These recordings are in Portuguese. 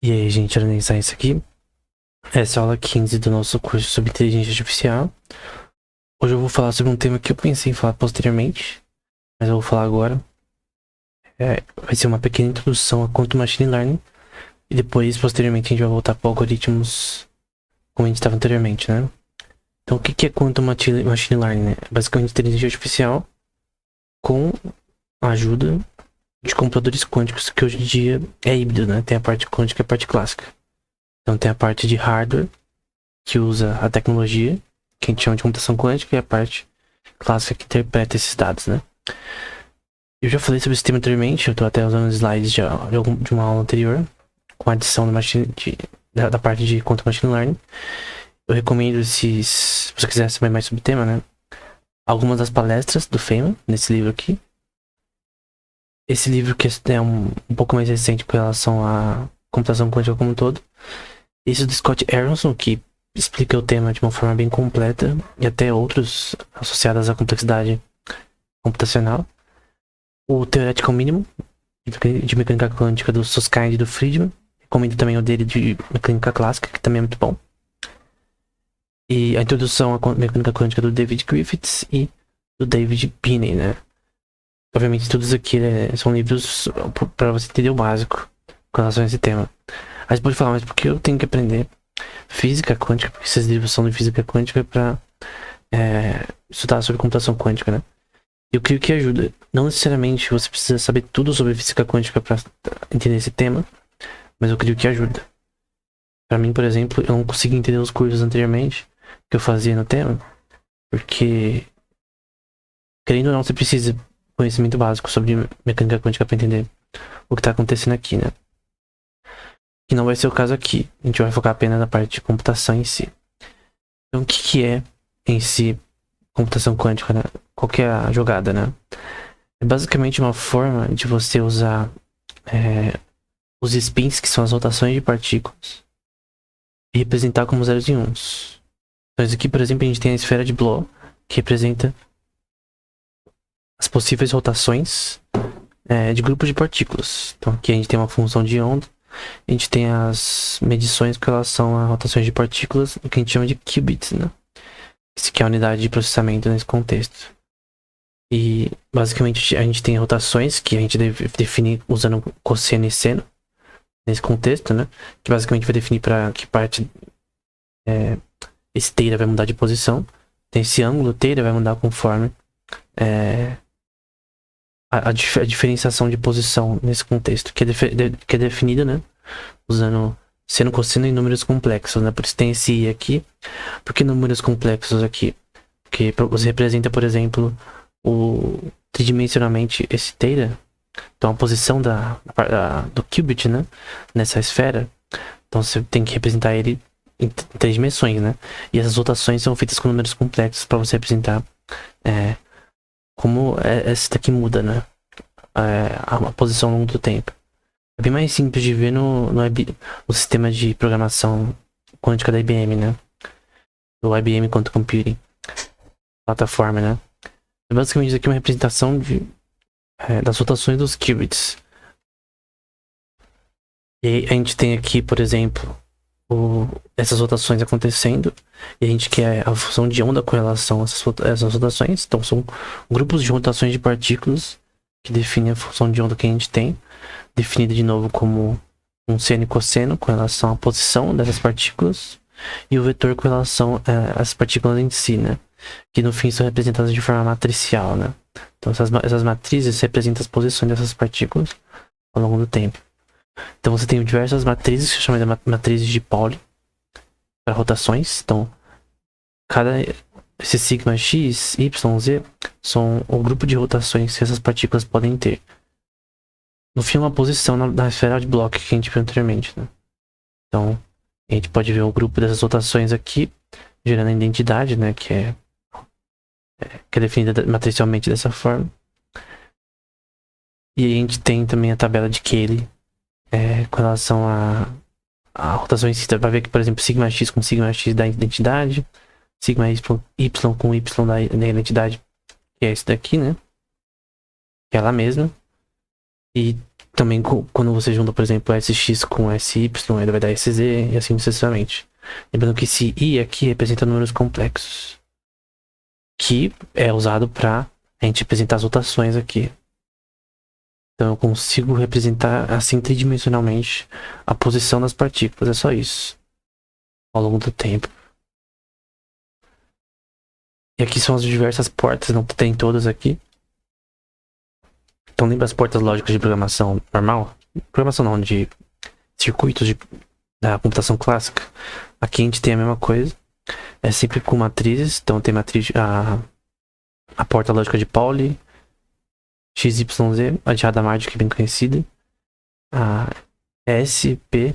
E aí, gente, analisar isso aqui. Essa é a aula 15 do nosso curso sobre inteligência artificial. Hoje eu vou falar sobre um tema que eu pensei em falar posteriormente, mas eu vou falar agora. Vai ser uma pequena introdução a quanto Machine Learning. E depois, posteriormente, a gente vai voltar para algoritmos como a gente estava anteriormente, né? Então, o que é quanto Machine Learning, né? Basicamente, inteligência artificial com a ajuda de computadores quânticos, que hoje em dia é híbrido, né? Tem a parte quântica e a parte clássica. Então, tem a parte de hardware, que usa a tecnologia, que a gente chama de computação quântica, e a parte clássica que interpreta esses dados, né? Eu já falei sobre esse tema anteriormente, eu estou até usando slides de uma aula anterior, com a adição da parte de Quantum Machine Learning. Eu recomendo, se você quiser saber mais sobre o tema, né? Algumas das palestras do Feynman, nesse livro aqui. Esse livro que é um pouco mais recente com relação à computação quântica como um todo. Esse do Scott Aronson, que explica o tema de uma forma bem completa, e até outros associados à complexidade computacional. O Theoretical Minimum, de mecânica quântica, do Susskind e do Friedman. Recomendo também o dele de mecânica clássica, que também é muito bom. E a introdução à mecânica quântica do David Griffiths e do David Binney, né? Obviamente todos aqui são livros para você entender o básico com relação a esse tema. Aí você pode falar, mas por que eu tenho que aprender física quântica? Porque esses livros são de física quântica para estudar sobre computação quântica, né? Eu creio que ajuda. Não necessariamente você precisa saber tudo sobre física quântica para entender esse tema, mas eu creio que ajuda. Para mim, por exemplo, eu não consegui entender os cursos anteriormente que eu fazia no tema, porque, querendo ou não, você precisa conhecimento básico sobre mecânica quântica para entender o que está acontecendo aqui, né? Que não vai ser o caso aqui. A gente vai focar apenas na parte de computação em si. Então, o que é em si computação quântica, né? Qual que é a jogada, né? É basicamente uma forma de você usar os spins, que são as rotações de partículas, e representar como zeros e uns. Então, aqui, por exemplo, a gente tem a esfera de Bloch, que representa as possíveis rotações de grupos de partículas. Então, aqui a gente tem uma função de onda, a gente tem as medições com relação a rotações de partículas, o que a gente chama de qubits, né? Isso que é a unidade de processamento nesse contexto. E basicamente a gente tem rotações que a gente deve definir usando cosseno e seno nesse contexto, né? Que basicamente vai definir para que parte esse θ vai mudar de posição. Tem esse ângulo θ vai mudar conforme a diferenciação de posição nesse contexto, que é definida, né? Usando seno, cosseno e números complexos, né? Por isso tem esse i aqui. Por que números complexos aqui? Porque você representa, por exemplo, tridimensionalmente esse θ. Então a posição do qubit, né? Nessa esfera. Então você tem que representar ele em 3 dimensões, né? E essas rotações são feitas com números complexos para você representar como essa daqui muda, né? A posição ao longo do tempo. É bem mais simples de ver no sistema de programação quântica da IBM, né? Do IBM Quantum Computing plataforma, né? É basicamente isso aqui uma representação das rotações dos qubits. E aí a gente tem aqui, por exemplo, essas rotações acontecendo, e a gente quer a função de onda com relação a essas rotações. Então são grupos de rotações de partículas que definem a função de onda que a gente tem, definida de novo como um seno e cosseno com relação à posição dessas partículas, e o vetor com relação às partículas em si, né? Que no fim são representadas de forma matricial, né? Então essas matrizes representam as posições dessas partículas ao longo do tempo. Então você tem diversas matrizes que se chamam de matrizes de Pauli para rotações. Então esse sigma x, y, z são o grupo de rotações que essas partículas podem ter. No fim, uma posição na esfera de Bloch que a gente viu anteriormente, né? Então a gente pode ver o grupo dessas rotações aqui gerando a identidade, né? Que é definida matricialmente dessa forma. E a gente tem também a tabela de Cayley com relação a rotação em si. Vai ver que, por exemplo, sigma x com sigma x dá identidade, sigma y com y da identidade, que é esse daqui, né? Que é ela mesma. E também quando você junta, por exemplo, SX com SY, ele vai dar SZ e assim sucessivamente. Lembrando que esse I aqui representa números complexos, que é usado para a gente representar as rotações aqui. Então eu consigo representar assim tridimensionalmente a posição das partículas, é só isso, ao longo do tempo. E aqui são as diversas portas, não tem todas aqui. Então lembra as portas lógicas de programação normal? Programação não, de circuitos da computação clássica. Aqui a gente tem a mesma coisa. É sempre com matrizes. Então tem matriz, a porta lógica de Pauli, XYZ, a de Hadamard, que é bem conhecida. A S, P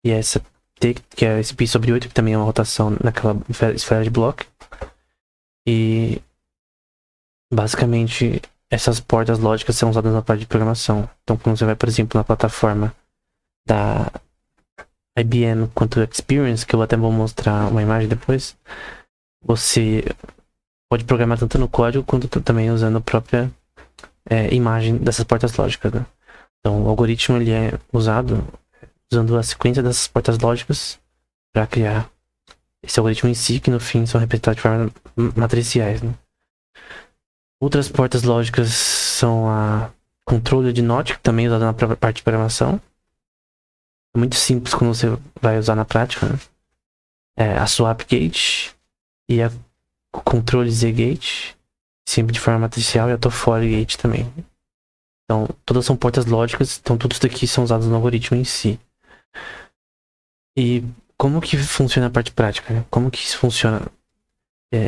e essa T, que é esse pi sobre 8, que também é uma rotação naquela esfera de Bloch. E basicamente essas portas lógicas são usadas na parte de programação. Então quando você vai, por exemplo, na plataforma da IBM quanto Experience, que eu até vou mostrar uma imagem depois, você pode programar tanto no código quanto também usando a própria imagem dessas portas lógicas, né? Então o algoritmo ele é usado usando a sequência dessas portas lógicas para criar esse algoritmo em si, que no fim são representados de forma matriciais, né? Outras portas lógicas são a controle de NOT, que também é usada na própria parte de programação. É muito simples quando você vai usar na prática, né? A swap gate e a controle Z gate, sempre de forma matricial, e a toFor gate também. Então, todas são portas lógicas, então tudo isso daqui são usados no algoritmo em si. E como que funciona a parte prática, né? Como que isso funciona?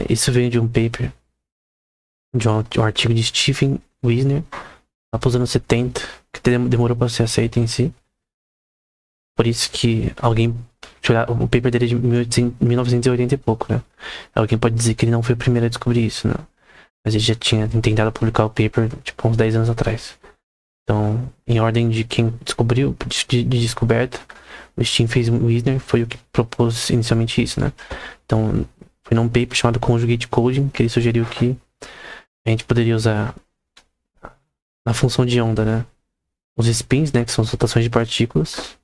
Isso veio de um paper, de um artigo de Stephen Wisner, lá para os anos 70, que demorou para ser aceito em si. Por isso que alguém... O paper dele é de 1980 e pouco, né? Alguém pode dizer que ele não foi o primeiro a descobrir isso, né? Mas ele já tinha tentado publicar o paper, tipo, uns 10 anos atrás. Então, em ordem de quem descobriu, de descoberta, o Stephen Wisner foi o que propôs inicialmente isso, né? Então, foi num paper chamado Conjugate Coding que ele sugeriu que a gente poderia usar a função de onda, né? Os spins, né? Que são as rotações de partículas.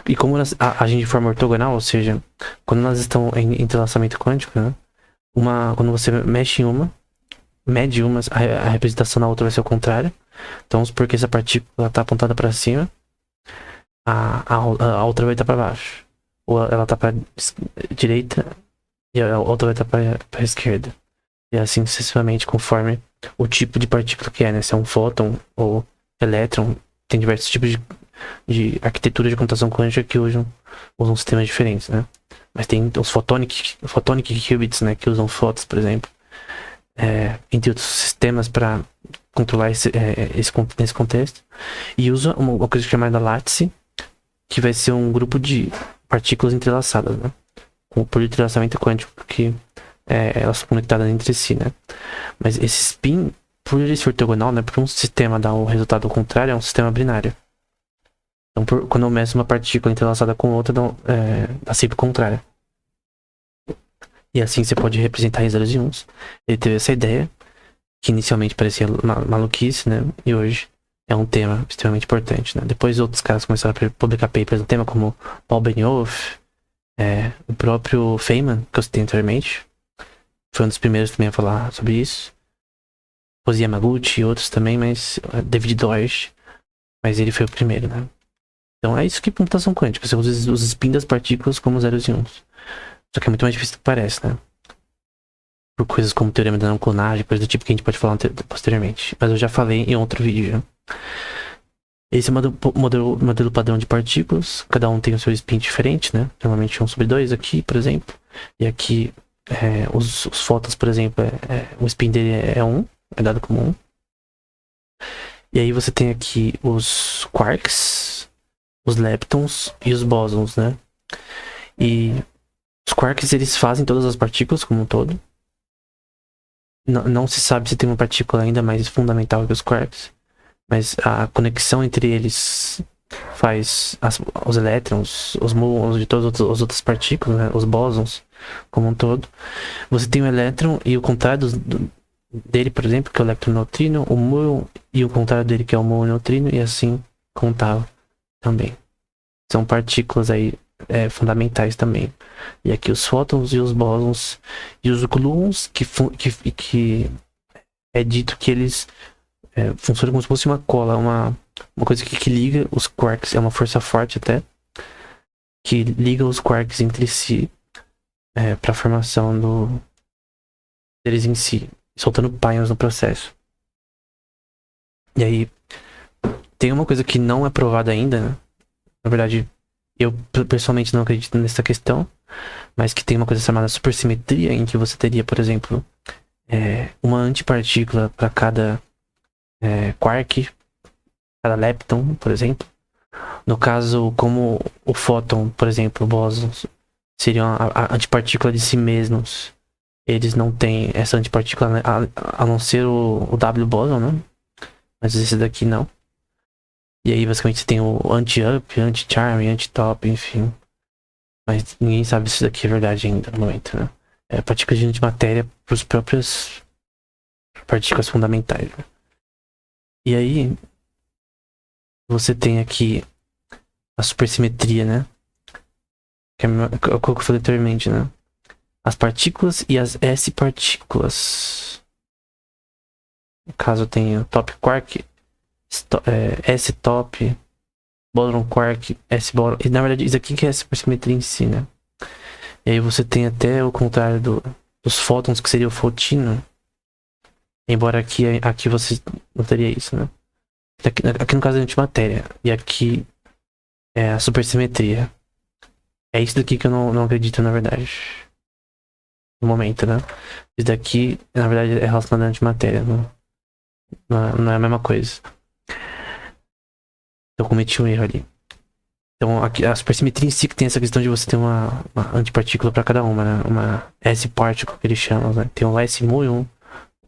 E como elas agem de forma ortogonal, ou seja, quando elas estão em entrelaçamento quântico, né? Quando você mexe em uma, mede uma, a representação na outra vai ser o contrário. Então, porque essa partícula está apontada para cima, a outra vai estar para baixo. Ou ela está para direita e a outra vai estar para esquerda. E assim sucessivamente, conforme o tipo de partícula que é, né? Se é um fóton ou elétron, tem diversos tipos de arquitetura de computação quântica que usam sistemas diferentes, né? Mas tem os photonic qubits, né? Que usam fótons, por exemplo. Entre outros sistemas para controlar nesse contexto. E usa uma coisa chamada lattice, que vai ser um grupo de partículas entrelaçadas, né? Por entrelaçamento quântico, porque elas são conectadas entre si, né? Mas esse spin, por ele ser ortogonal, né? Porque um sistema dá o resultado contrário, é um sistema binário. Então, quando eu meço uma partícula entrelaçada com outra, dá sempre contrária. E assim você pode representar em zeros e uns. Ele teve essa ideia, que inicialmente parecia maluquice, né? E hoje é um tema extremamente importante, né? Depois outros caras começaram a publicar papers no tema, como Paul Benioff, o próprio Feynman, que eu citei anteriormente. Foi um dos primeiros também a falar sobre isso. Jose Yamaguchi e outros também, mas David Deutsch. Mas ele foi o primeiro, né? Então é isso que é computação quântica. Você usa os spins das partículas como zeros e uns. Só que é muito mais difícil do que parece, né? Por coisas como teorema da não clonagem, coisas do tipo que a gente pode falar posteriormente. Mas eu já falei em outro vídeo, já. Esse é o modelo padrão de partículas. Cada um tem o seu spin diferente, né? Normalmente 1 sobre 2 aqui, por exemplo. E aqui, os fótons, por exemplo, o spin dele é 1. É dado como 1. E aí você tem aqui os quarks, os leptons e os bósons, né? E os quarks, eles fazem todas as partículas como um todo. Não se sabe se tem uma partícula ainda mais fundamental que os quarks, mas a conexão entre eles faz os elétrons, os muons de todas as outras partículas, né? Os bósons como um todo. Você tem o elétron e o contrário dele, por exemplo, que é o eletroneutrino, o muon, e o contrário dele, que é o muon-neutrino, e assim contava também. São partículas aí fundamentais também. E aqui os fótons e os bósons e os gluons, que é dito que eles funcionam como se fosse uma cola, uma coisa que liga os quarks, é uma força forte até, que liga os quarks entre si para a formação deles em si, soltando pions no processo. E aí, tem uma coisa que não é provada ainda, né? Na verdade, eu pessoalmente não acredito nessa questão, mas que tem uma coisa chamada supersimetria, em que você teria, por exemplo, uma antipartícula para cada quark, cada lepton, por exemplo. No caso, como o fóton, por exemplo, bósons, seriam a antipartícula de si mesmos. Eles não têm essa antipartícula, né? A não ser o W bóson, né? Mas esse daqui não. E aí, basicamente, você tem o anti-up, anti-charm, anti-top, enfim. Mas ninguém sabe se isso daqui é verdade ainda no momento, né? É partícula de antimatéria para as próprias partículas fundamentais. Né? E aí, você tem aqui a supersimetria, né? Que é o que eu falei anteriormente, né? As partículas e as S-partículas. No caso, tem o top quark, S-top, boson quark, S-boson. E na verdade, isso aqui que é a supersimetria em si, né? E aí você tem até o contrário dos fótons, que seria o fotino. Embora aqui você não teria isso, né? Aqui no caso é antimatéria. E aqui é a supersimetria. É isso daqui que eu não acredito, na verdade. No momento, né? Isso daqui, na verdade, é relacionado à antimatéria. Não é a mesma coisa. Eu cometi um erro ali. Então, aqui, a supersimetria em si que tem essa questão de você ter uma antipartícula para cada uma, né? Uma S-particle, que eles chamam, né? Tem o S-muon,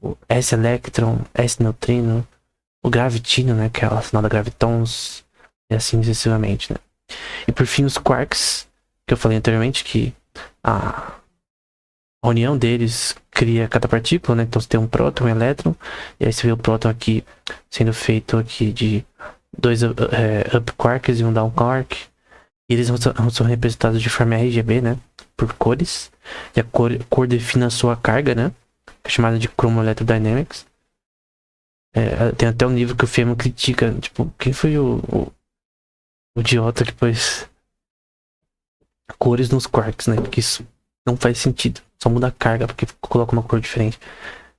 o S-electron, S-neutrino, o gravitino, né? Que é relacionado a gravitons, e assim sucessivamente, né? E por fim, os quarks, que eu falei anteriormente, que a união deles cria cada partícula, né? Então você tem um próton, um elétron, e aí você vê o próton aqui sendo feito aqui de dois up quarks e um down quark. E eles são representados de forma RGB, né? Por cores. E a cor define a sua carga, né? Que é chamada de chromoelectrodynamics. Tem até um livro que o Feynman critica, tipo, quem foi o idiota que pôs cores nos quarks, né? Porque isso não faz sentido. Só muda a carga, porque coloca uma cor diferente.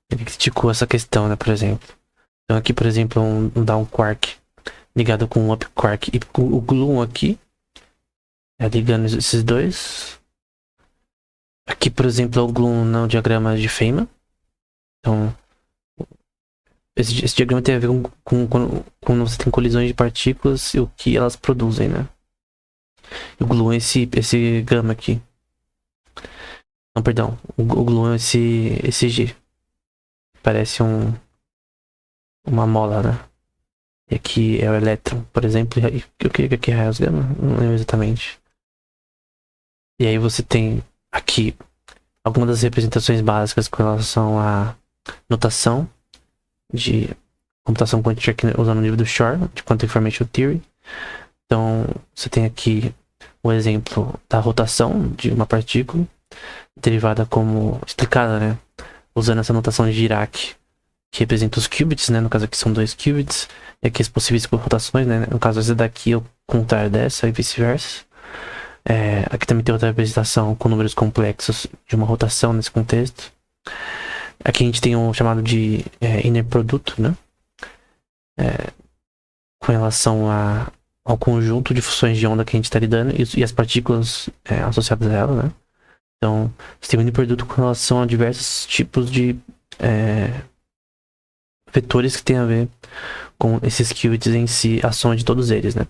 Ele criticou essa questão, né? Por exemplo. Então aqui, por exemplo, um down quark ligado com um up quark e com o gluon aqui. Ligando esses dois. Aqui, por exemplo, é o gluon no diagrama de Feynman. Então, esse diagrama tem a ver com quando você tem colisões de partículas e o que elas produzem, né? E o gluon é esse gama aqui. Não, perdão. O gluon é esse G. Parece uma mola, né? E aqui é o elétron, por exemplo. E o que aqui é raios gama? Não lembro exatamente. E aí você tem aqui algumas das representações básicas com relação à notação de computação quântica usando o livro do Shor, de Quantum Information Theory. Então, você tem aqui o exemplo da rotação de uma partícula, derivada como explicada, né? Usando essa notação de Dirac, que representa os qubits, né? No caso aqui são 2 qubits, e aqui as possíveis rotações, né? No caso, essa daqui é o contrário dessa e vice-versa. Aqui também tem outra representação com números complexos de uma rotação nesse contexto. Aqui a gente tem um chamado de inner produto, né? Com relação ao conjunto de funções de onda que a gente está lidando e as partículas associadas a ela, né? Então, você tem um inner produto com relação a diversos tipos de vetores que tem a ver com esses qubits em si, a soma de todos eles, né?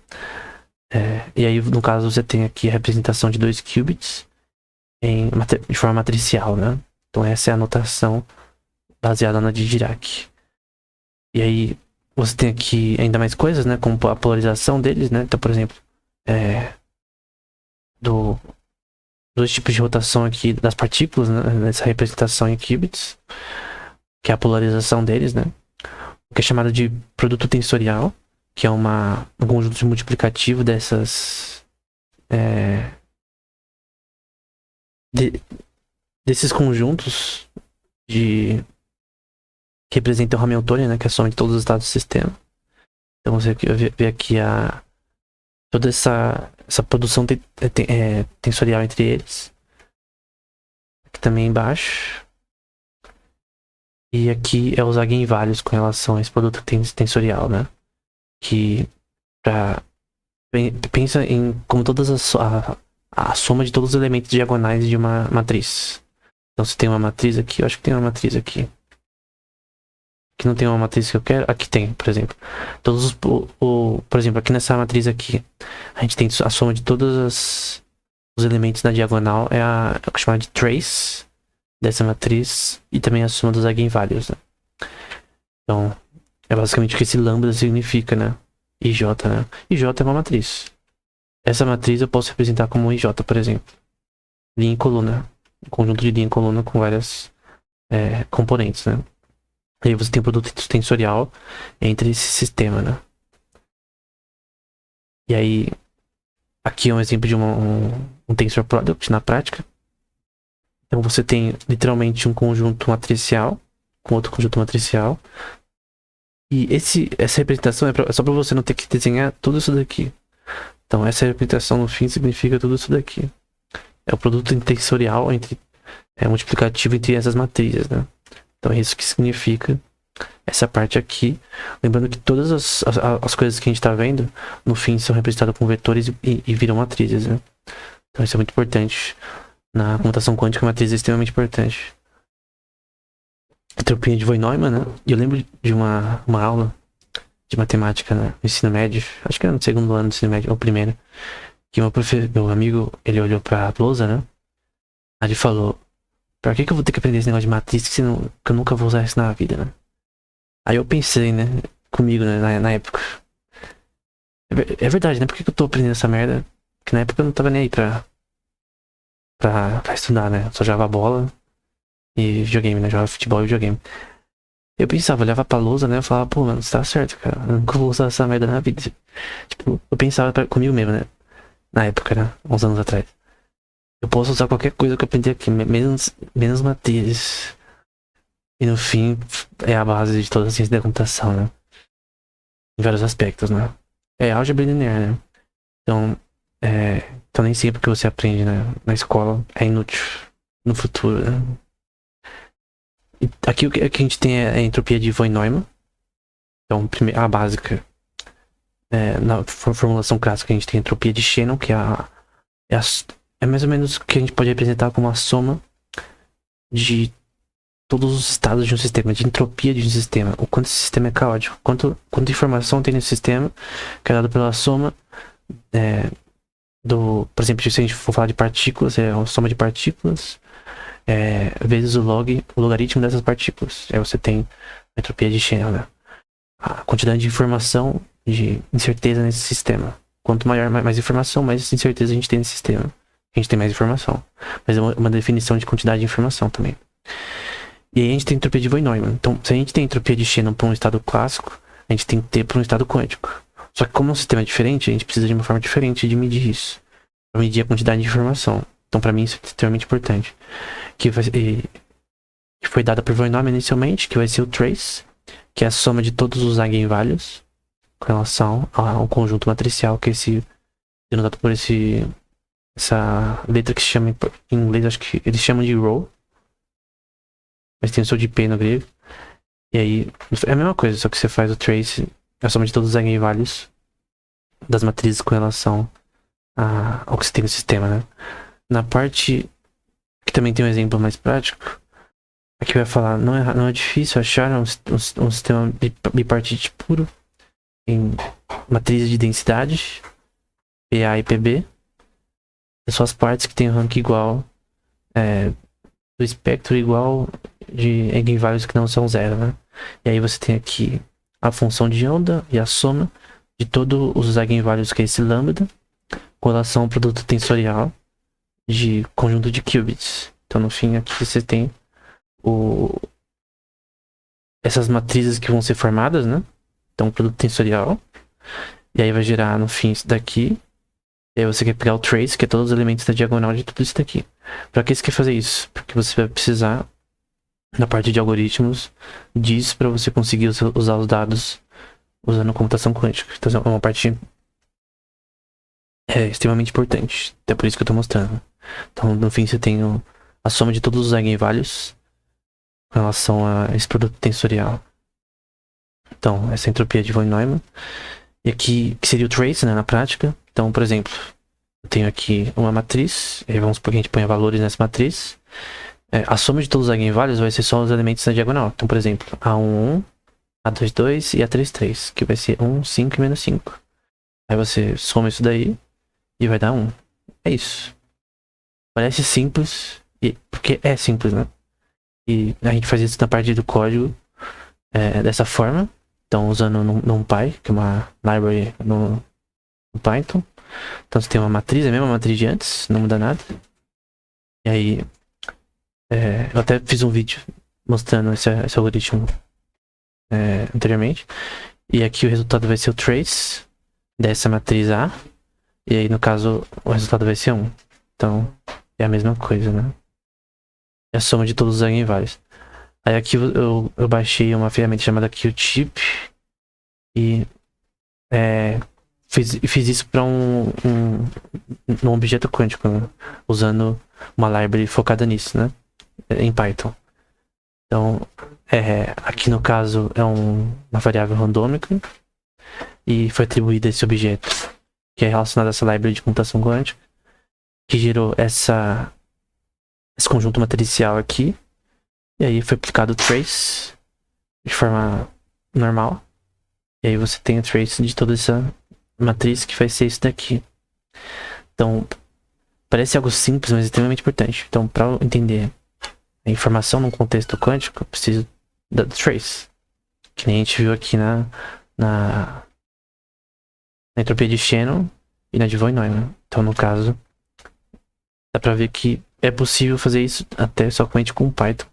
E aí, no caso, você tem aqui a representação de 2 qubits de forma matricial, né? Então, essa é a notação baseada na de Dirac. E aí, você tem aqui ainda mais coisas, né? Como a polarização deles, né? Então, por exemplo, dois tipos de rotação aqui das partículas, né? Nessa representação em qubits. que é a polarização deles, né? O que é chamado de produto tensorial, que é um conjunto de multiplicativo desses conjuntos que representam o Hamiltonian, né? Que é a soma de todos os estados do sistema. Então você vê aqui toda essa produção tensorial entre eles. Aqui também embaixo. E aqui é os eigenvalhos com relação a esse produto tensorial, né? Que pensa em como a soma de todos os elementos diagonais de uma matriz. Então se tem uma matriz aqui, eu acho que tem uma matriz aqui. Aqui não tem uma matriz que eu quero. Aqui tem, por exemplo. Por exemplo, aqui nessa matriz aqui, a gente tem a soma de todos os elementos na diagonal. É o chamado de trace dessa matriz. E também a soma dos eigenvalhos, né? Então, é basicamente o que esse lambda significa, né? IJ, né? IJ é uma matriz. Essa matriz eu posso representar como IJ, por exemplo. Linha e coluna. Um conjunto de linha e coluna com várias componentes, né? E aí você tem o produto tensorial entre esse sistema, né? E aí, aqui é um exemplo de um tensor product na prática. Então você tem literalmente um conjunto matricial com outro conjunto matricial. E essa representação é só para você não ter que desenhar tudo isso daqui. Então essa representação no fim significa tudo isso daqui. É o produto tensorial multiplicativo entre essas matrizes, né? Então é isso que significa essa parte aqui. Lembrando que todas as coisas que a gente está vendo, no fim, são representadas com vetores e viram matrizes, né? Então isso é muito importante. Na computação quântica, a matriz é extremamente importante. Entropia de von Neumann, né? E eu lembro de uma aula de matemática, né, no ensino médio. Acho que era no segundo ano do ensino médio, ou primeiro. Que meu amigo, ele olhou pra lousa, né? Aí ele falou: pra que eu vou ter que aprender esse negócio de matriz que eu nunca vou usar isso na vida, né? Aí eu pensei, né, comigo, né, na época. É verdade, né? Por que eu tô aprendendo essa merda? Porque na época eu não tava nem aí pra estudar, né? Eu só jogava bola e videogame, né? Jogava futebol e videogame. Eu pensava, eu olhava pra lousa, né? Eu falava, pô, mano, você tá certo, cara. Eu nunca vou usar essa merda na vida. Tipo, eu pensava comigo mesmo, né? Na época, né? Uns anos atrás. Eu posso usar qualquer coisa que eu aprendi aqui, menos matrizes. E no fim, é a base de toda a ciência da computação, né? Em vários aspectos, né? É álgebra linear, né? Então nem sempre que você aprende, né, na escola é inútil no futuro, né? E aqui o que a gente tem é a entropia de von Neumann. Então, a básica, na formulação clássica, a gente tem a entropia de Shannon, que é mais ou menos o que a gente pode representar como a soma de todos os estados de um sistema, de entropia de um sistema, o quanto esse sistema é caótico, quanto informação tem nesse sistema, que é dado pela soma por exemplo, se a gente for falar de partículas, é a soma de partículas vezes o logaritmo dessas partículas. Aí você tem a entropia de Shannon, né? A quantidade de informação, de incerteza nesse sistema. Quanto maior, mais informação, mais incerteza a gente tem nesse sistema. A gente tem mais informação. Mas é uma definição de quantidade de informação também. E aí a gente tem entropia de von Neumann. Então, se a gente tem entropia de Shannon para um estado clássico, a gente tem que ter para um estado quântico. Só que como um sistema é diferente, a gente precisa de uma forma diferente de medir isso. Para medir a quantidade de informação. Então, para mim, isso é extremamente importante. Que foi dada por von Neumann inicialmente, que vai ser o trace, que é a soma de todos os eigenvalhos com relação ao conjunto matricial, que é denotado por essa letra que se chama em inglês, acho que eles chamam de rho, mas tem o som de P no grego. E aí é a mesma coisa, só que você faz o trace, a soma de todos os eigenvalhos das matrizes com relação ao que você tem no sistema, né? Na parte que também tem um exemplo mais prático, aqui vai falar, não é difícil achar um sistema bipartite puro em matrizes de densidade, PA e PB. São as partes que tem rank igual do espectro igual de eigenvalhos que não são zero, né? E aí você tem aqui a função de onda e a soma de todos os eigenvalhos, que é esse lambda, com relação ao produto tensorial de conjunto de qubits. Então no fim aqui você tem essas matrizes que vão ser formadas, né? Então, produto tensorial. E aí vai gerar, no fim, isso daqui. E aí você quer pegar o trace, que é todos os elementos da diagonal de tudo isso daqui. Pra que você quer fazer isso? Porque você vai precisar, na parte de algoritmos, disso pra você conseguir usar os dados usando computação quântica. Então é uma parte extremamente importante. Até por isso que eu tô mostrando. Então, no fim, você tem a soma de todos os eigenvalues com relação a esse produto tensorial. Então, essa entropia de von Neumann. E aqui, que seria o trace, né, na prática. Então, por exemplo, eu tenho aqui uma matriz, e vamos supor que a gente ponha valores nessa matriz. A soma de todos os eigenvalues vai ser só os elementos na diagonal. Então, por exemplo, A11, A22 e A33, que vai ser 1, 5 e menos 5. Aí você soma isso daí e vai dar 1. É isso. Parece simples, porque é simples, né? E a gente faz isso na parte do código dessa forma. Então, usando NumPy, que é uma library no Python. Então, você tem uma matriz, é a mesma matriz de antes, não muda nada. E aí, eu até fiz um vídeo mostrando esse algoritmo anteriormente. E aqui o resultado vai ser o trace dessa matriz A. E aí, no caso, o resultado vai ser 1. Então, é a mesma coisa, né? É a soma de todos os eigenvalues. Aí aqui eu baixei uma ferramenta chamada Qtip e fiz isso para um objeto quântico, né? Usando uma library focada nisso, né? Em Python. Então, aqui no caso é uma variável randômica e foi atribuída esse objeto que é relacionado a essa library de computação quântica que gerou esse conjunto matricial aqui. E aí foi aplicado o trace de forma normal. E aí você tem o trace de toda essa matriz que vai ser isso daqui. Então, parece algo simples, mas é extremamente importante. Então, para eu entender a informação num contexto quântico, eu preciso do trace. Que nem a gente viu aqui na entropia de Shannon e na de von Neumann. Então, no caso, dá pra ver que é possível fazer isso até somente com Python.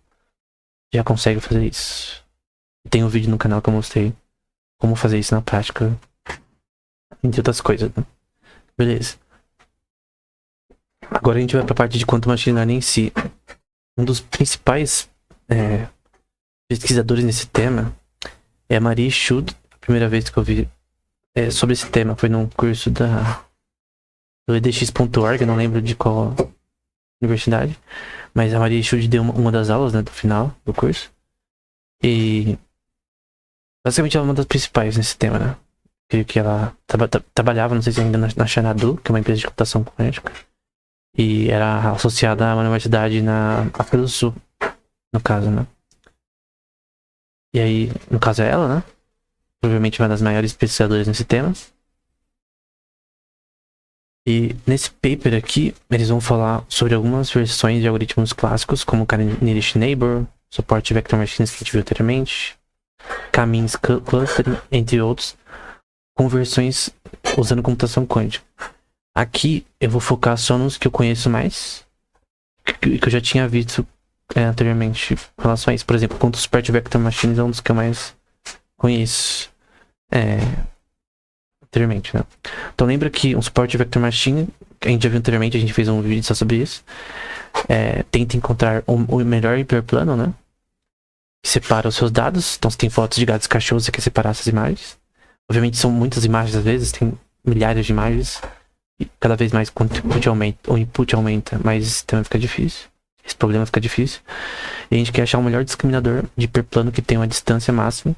Já consegue fazer isso. Tem um vídeo no canal que eu mostrei como fazer isso na prática, entre outras coisas, né? Beleza. Agora a gente vai pra parte de quantum machine learning em si. Um dos principais pesquisadores nesse tema é a Marie Schud. A primeira vez que eu vi sobre esse tema foi num curso do edx.org, eu não lembro de qual universidade, mas a Marie Schud deu uma das aulas, né, do final do curso. E basicamente ela é uma das principais nesse tema, né? Creio que ela trabalhava, não sei se ainda na Xanadu, que é uma empresa de computação quântica. E era associada a uma universidade na África do Sul, no caso, né? E aí, no caso é ela, né? Provavelmente uma das maiores pesquisadoras nesse tema. E nesse paper aqui, eles vão falar sobre algumas versões de algoritmos clássicos, como o Nearest Neighbor, Support Vector Machines que a gente viu anteriormente, K-means Clustering, entre outros, com versões usando computação quântica. Aqui eu vou focar só nos que eu conheço mais, que eu já tinha visto anteriormente em relação a isso. Por exemplo, o Support Vector Machines é um dos que eu mais conheço anteriormente, né? Então lembra que um Support Vector Machine, que a gente já viu anteriormente, a gente fez um vídeo só sobre isso, tenta encontrar o melhor hiperplano, né? Que separa os seus dados. Então, se tem fotos de gatos e cachorros, você quer separar essas imagens. Obviamente, são muitas imagens às vezes, tem milhares de imagens. E cada vez mais o input aumenta, mas esse tema fica difícil. Esse problema fica difícil. E a gente quer achar o melhor discriminador de hiperplano que tem uma distância máxima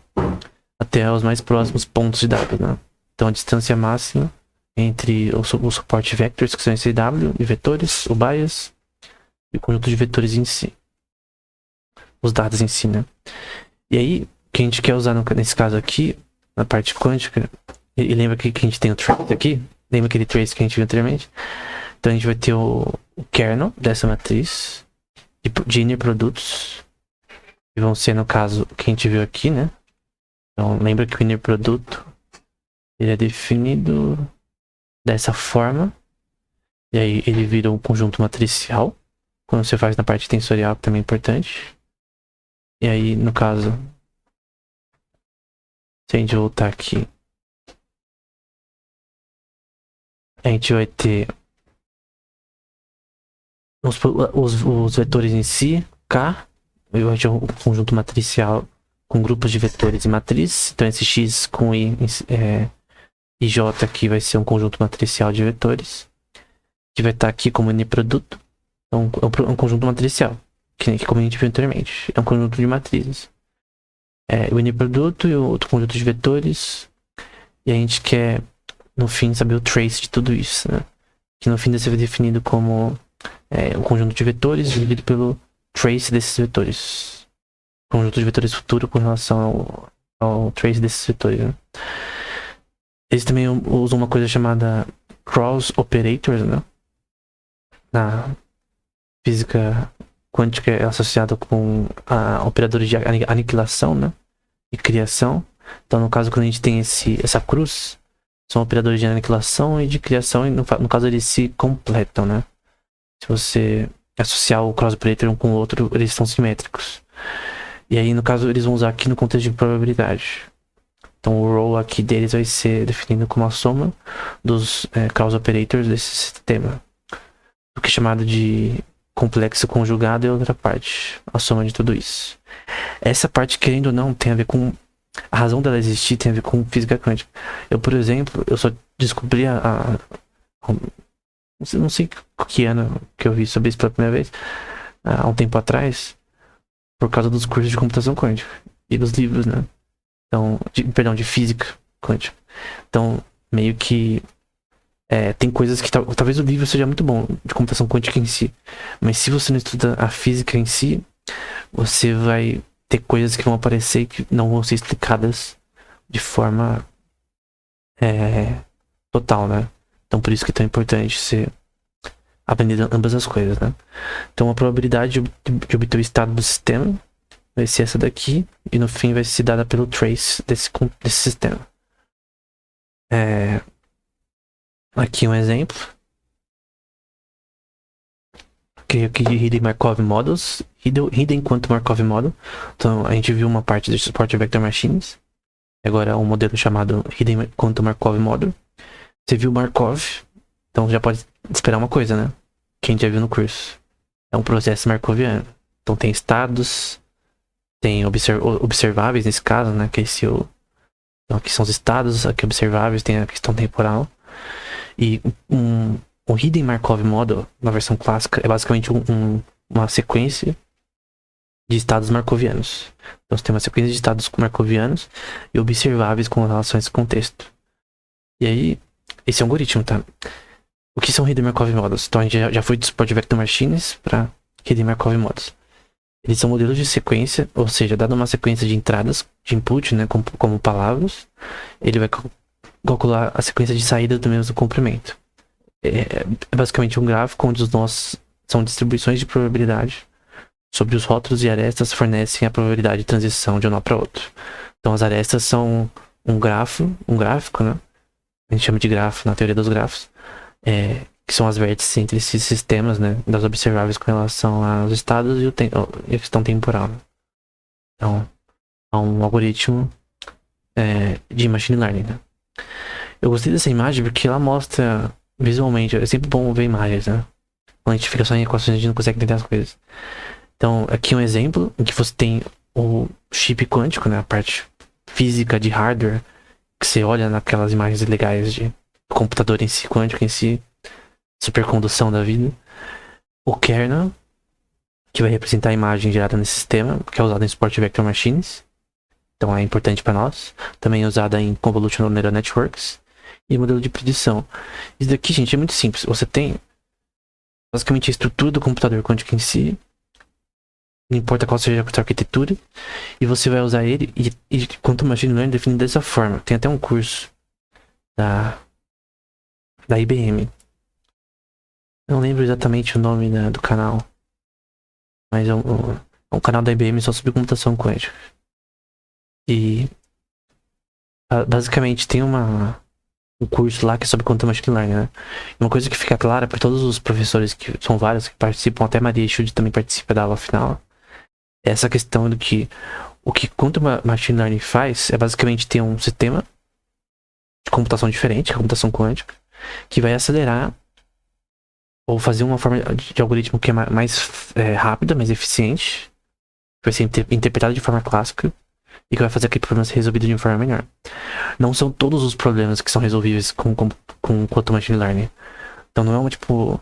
até os mais próximos pontos de dados, né? Então, a distância máxima entre o suporte vectors, que são esse W, e vetores, o bias, e o conjunto de vetores em si. Os dados em si, né? E aí, o que a gente quer usar nesse caso aqui, na parte quântica, e lembra que a gente tem o trace aqui? Lembra aquele trace que a gente viu anteriormente? Então a gente vai ter o kernel dessa matriz de inner produtos, que vão ser, no caso, o que a gente viu aqui, né? Então lembra que o inner produto ele é definido dessa forma, e aí ele vira um conjunto matricial, quando você faz na parte tensorial, que também é importante. E aí, no caso, Se a gente voltar aqui, a gente vai ter os vetores em si, K, vai ter um conjunto matricial com grupos de vetores e matriz. Então esse X com I e J aqui vai ser um conjunto matricial de vetores, que vai estar aqui como N-produto. Então é um conjunto matricial, que como a gente viu anteriormente, é um conjunto de matrizes. O N-produto e o outro conjunto de vetores. E a gente quer, no fim, saber o trace de tudo isso, né? Que no fim deve ser definido como o conjunto de vetores dividido pelo trace desses vetores. Conjunto de vetores futuro com relação ao trace desses vetores, né? Eles também usam uma coisa chamada cross operators, né? Na física quântica é associada com operadores de aniquilação, né? E criação. Então, no caso, quando a gente tem essa cruz, são operadores de aniquilação e de criação, e no caso eles se completam, né? Se você associar o cross operator um com o outro, eles são simétricos. E aí, no caso, eles vão usar aqui no contexto de probabilidade. Então, o rho aqui deles vai ser definido como a soma dos cross operators desse sistema. O que é chamado de complexo conjugado é outra parte, a soma de tudo isso. Essa parte, querendo ou não, tem a ver com... A razão dela existir tem a ver com física quântica. Eu, por exemplo, eu só descobri não sei que ano que eu vi sobre isso pela primeira vez, há um tempo atrás, por causa dos cursos de computação quântica e dos livros, né? Então, de física quântica. Então, meio que tem coisas que talvez o livro seja muito bom de computação quântica em si, mas se você não estuda a física em si, você vai ter coisas que vão aparecer que não vão ser explicadas de forma total, né? Então por isso que é tão importante você aprender ambas as coisas, né? Então a probabilidade de obter o estado do sistema vai ser essa daqui, e no fim vai ser dada pelo trace desse sistema. Aqui um exemplo. Criei aqui de Hidden Markov Models. Hidden quanto Markov Model. Então a gente viu uma parte de Support Vector Machines. Agora é um modelo chamado Hidden quanto Markov Model. Você viu Markov, então já pode esperar uma coisa, né? Que a gente já viu no curso. É um processo markoviano. Então tem estados, tem observáveis nesse caso, né? Que então aqui são os estados, aqui observáveis, tem a questão temporal. E o Hidden Markov Model, na versão clássica, é basicamente uma sequência de estados markovianos. Então você tem uma sequência de estados markovianos e observáveis com relação a esse contexto. E aí, esse é um algoritmo, tá? O que são Hidden Markov Models? Então a gente já foi do Support Vector Machines para Hidden Markov Models. Eles são modelos de sequência, ou seja, dada uma sequência de entradas de input, né, como palavras, ele vai calcular a sequência de saídas do mesmo comprimento. É basicamente um gráfico onde os nós são distribuições de probabilidade sobre os rótulos, e arestas fornecem a probabilidade de transição de um nó para outro. Então as arestas são um gráfico, né? A gente chama de grafo na teoria dos grafos, que são as vértices entre esses sistemas, né, das observáveis com relação aos estados e a questão temporal. Então, é um algoritmo de machine learning, né? Eu gostei dessa imagem porque ela mostra visualmente, é sempre bom ver imagens, né? Quando a gente fica só em equações, a gente não consegue entender as coisas. Então, aqui um exemplo em que você tem o chip quântico, né, a parte física de hardware, que você olha naquelas imagens legais de computador em si, quântico em si, supercondução da vida. O kernel, que vai representar a imagem gerada nesse sistema, que é usado em Support Vector Machines. Então é importante para nós. Também é usada em Convolutional Neural Networks. E modelo de predição. Isso daqui, gente, é muito simples. Você tem basicamente a estrutura do computador quântico em si, não importa qual seja a arquitetura, e você vai usar ele e quanto machine learning definido dessa forma. Tem até um curso da IBM. Eu não lembro exatamente o nome do canal, mas é um canal da IBM só sobre computação quântica. E basicamente tem um curso lá que é sobre quantum machine learning, né? E uma coisa que fica clara para todos os professores, que são vários que participam, até Maria Schude também participa da aula final, essa questão do que o que Quantum Machine Learning faz é basicamente ter um sistema de computação diferente, a computação quântica, que vai acelerar ou fazer uma forma de algoritmo que é mais rápida, mais eficiente, que vai ser interpretada de forma clássica e que vai fazer aquele problema ser resolvido de uma forma melhor. Não são todos os problemas que são resolvíveis com Quantum Machine Learning. Então não é uma, tipo...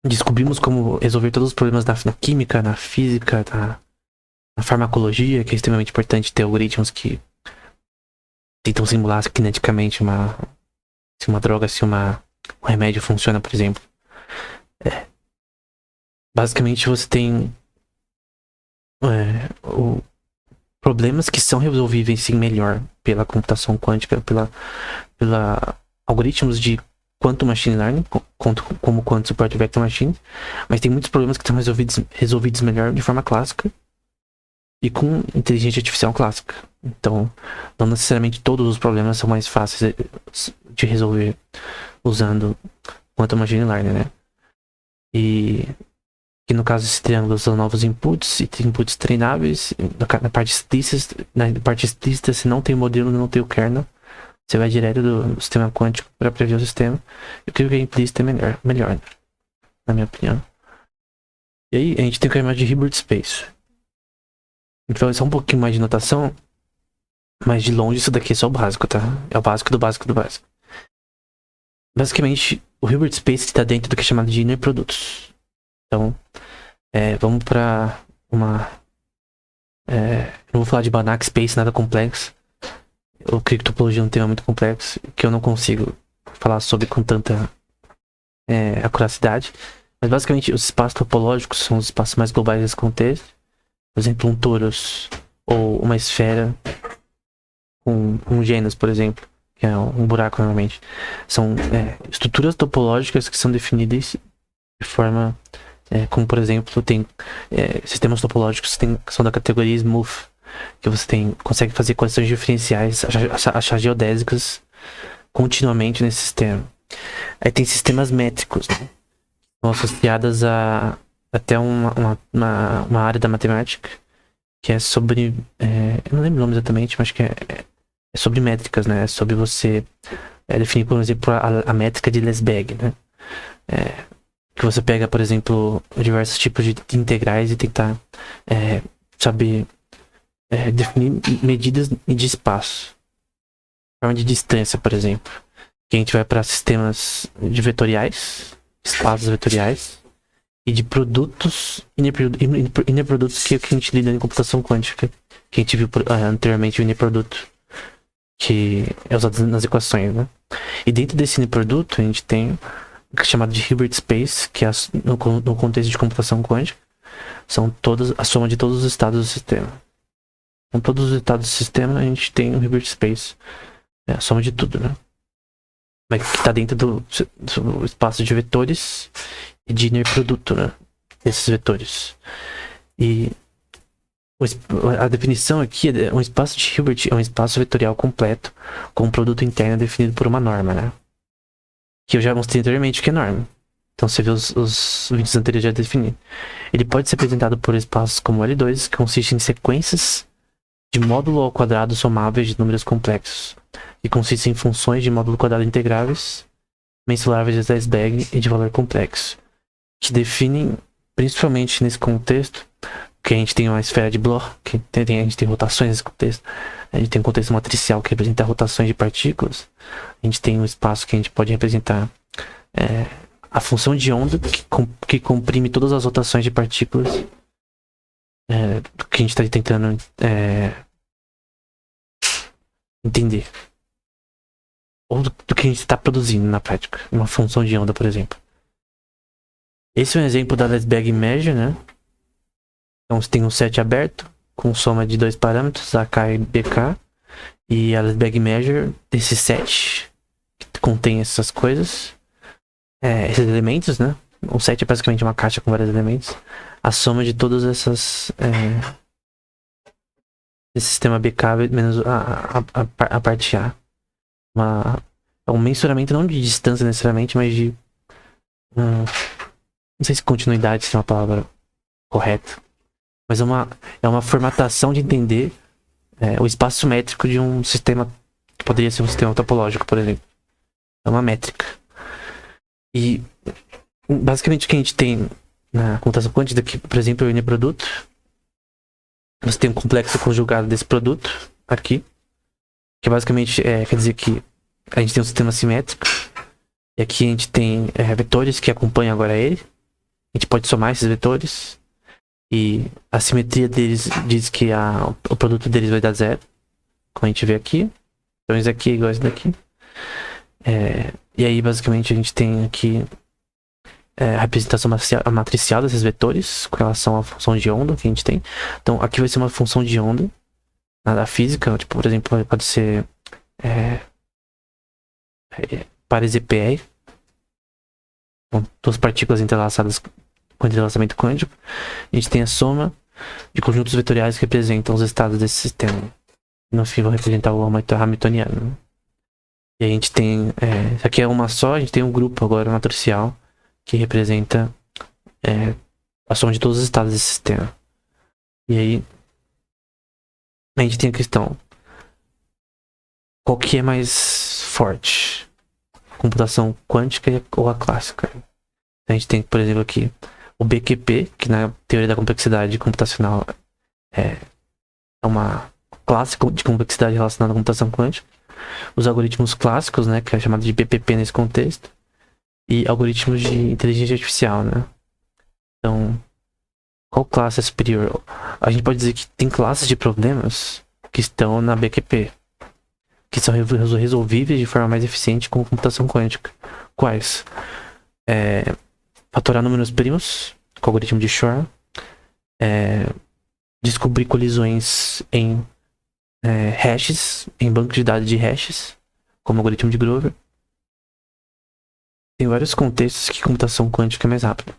Descobrimos como resolver todos os problemas na química, na física, na farmacologia, que é extremamente importante ter algoritmos que tentam simular kineticamente se uma droga, se um remédio funciona, por exemplo. Basicamente você tem problemas que são resolvíveis sim melhor pela computação quântica, pela algoritmos de Quantum Machine Learning, como Quantum Support Vector Machine, mas tem muitos problemas que são resolvidos melhor de forma clássica e com inteligência artificial clássica. Então, não necessariamente todos os problemas são mais fáceis de resolver usando Quantum Machine Learning, né? E que no caso esses triângulos são novos inputs e inputs treináveis. Na parte explícita, se não tem o modelo, não tem o kernel, você vai direto do sistema quântico para prever o sistema. Eu creio que a implícita é melhor, né? Na minha opinião. E aí a gente tem o que é chamado de Hilbert Space. Então é só um pouquinho mais de notação, mas de longe isso daqui é só o básico, tá? É o básico do básico do básico. Basicamente, o Hilbert Space está dentro do que é chamado de inner produtos. Então, vamos para uma... não vou falar de Banach Space, nada complexo. Eu creio que topologia é um tema muito complexo, que eu não consigo falar sobre com tanta acuracidade. Mas basicamente, os espaços topológicos são os espaços mais globais desse contexto. Por exemplo, um torus ou uma esfera com um gênus, por exemplo, que é um buraco normalmente. São estruturas topológicas que são definidas de forma... como, por exemplo, tem sistemas topológicos que são da categoria smooth, que você consegue fazer equações diferenciais, achar geodésicas continuamente nesse sistema. Aí tem sistemas métricos, né? São associadas a até uma área da matemática que é sobre... eu não lembro o nome exatamente, mas acho que é sobre métricas, né? É sobre você definir, por exemplo, a métrica de Lebesgue, né? Que você pega, por exemplo, diversos tipos de integrais e tentar saber definir medidas de espaço. Forma de distância, por exemplo. Que a gente vai para sistemas de vetoriais, espaços vetoriais, e de produtos, inner produtos, que é o que a gente lida em computação quântica. Que a gente viu anteriormente o inner produto, que é usado nas equações, né? E dentro desse inner produto a gente tem o que é chamado de Hilbert Space, que é no contexto de computação quântica, são a soma de todos os estados do sistema. Com todos os estados do sistema a gente tem o Hilbert Space, a soma de tudo, né? Mas que está dentro do espaço de vetores e de inner produto, né? Esses vetores. E a definição aqui é um espaço de Hilbert é um espaço vetorial completo com um produto interno definido por uma norma, né? Que eu já mostrei anteriormente que é norma. Então você vê os vídeos anteriores já definidos. Ele pode ser representado por espaços como L2, que consiste em sequências de módulo ao quadrado somáveis de números complexos, que consistem em funções de módulo quadrado integráveis, mensuráveis de Lebesgue e de valor complexo, que definem, principalmente nesse contexto, que a gente tem uma esfera de Bloch, que a gente tem rotações nesse contexto, a gente tem um contexto matricial que representa rotações de partículas, a gente tem um espaço que a gente pode representar a função de onda que comprime todas as rotações de partículas, que a gente está tentando entender. Ou do que a gente está produzindo na prática. Uma função de onda, por exemplo. Esse é um exemplo da Lebesgue Measure, né? Então você tem um set aberto, com soma de dois parâmetros, AK e BK. E a Lebesgue Measure desse set, que contém essas coisas, esses elementos, né? Um set é basicamente uma caixa com vários elementos. A soma de todas essas... esse sistema BK menos a parte A. É um mensuramento não de distância necessariamente, mas de... não sei se continuidade é uma palavra correta. Mas é uma formatação de entender o espaço métrico de um sistema que poderia ser um sistema topológico, por exemplo. É uma métrica. E basicamente o que a gente tem na computação quântica, aqui, por exemplo, o N-produto. Você tem um complexo conjugado desse produto aqui, que basicamente quer dizer que a gente tem um sistema simétrico. E aqui a gente tem vetores que acompanham agora ele. A gente pode somar esses vetores. E a simetria deles diz que o produto deles vai dar zero. Como a gente vê aqui. Então isso aqui é igual a isso daqui. E aí basicamente a gente tem aqui a representação matricial desses vetores com relação à função de onda que a gente tem. Então aqui vai ser uma função de onda na física. Tipo, por exemplo, pode ser pares EPR. Então, duas partículas entrelaçadas com entrelaçamento quântico. A gente tem a soma de conjuntos vetoriais que representam os estados desse sistema. No fim vão representar o hamiltoniano. E a gente tem... isso aqui é uma só, a gente tem um grupo agora matricial que representa a soma de todos os estados desse sistema. E aí a gente tem a questão: qual que é mais forte? A computação quântica ou a clássica? A gente tem, por exemplo, aqui o BQP, que na teoria da complexidade computacional é uma classe de complexidade relacionada à computação quântica. Os algoritmos clássicos, né, que é chamado de BPP nesse contexto, e algoritmos de inteligência artificial, né? Então, qual classe é superior? A gente pode dizer que tem classes de problemas que estão na BQP, que são resolvíveis de forma mais eficiente com computação quântica. Quais? Fatorar números primos, com o algoritmo de Shor. Descobrir colisões em hashes, em banco de dados de hashes, como o algoritmo de Grover. Tem vários contextos que computação quântica é mais rápida.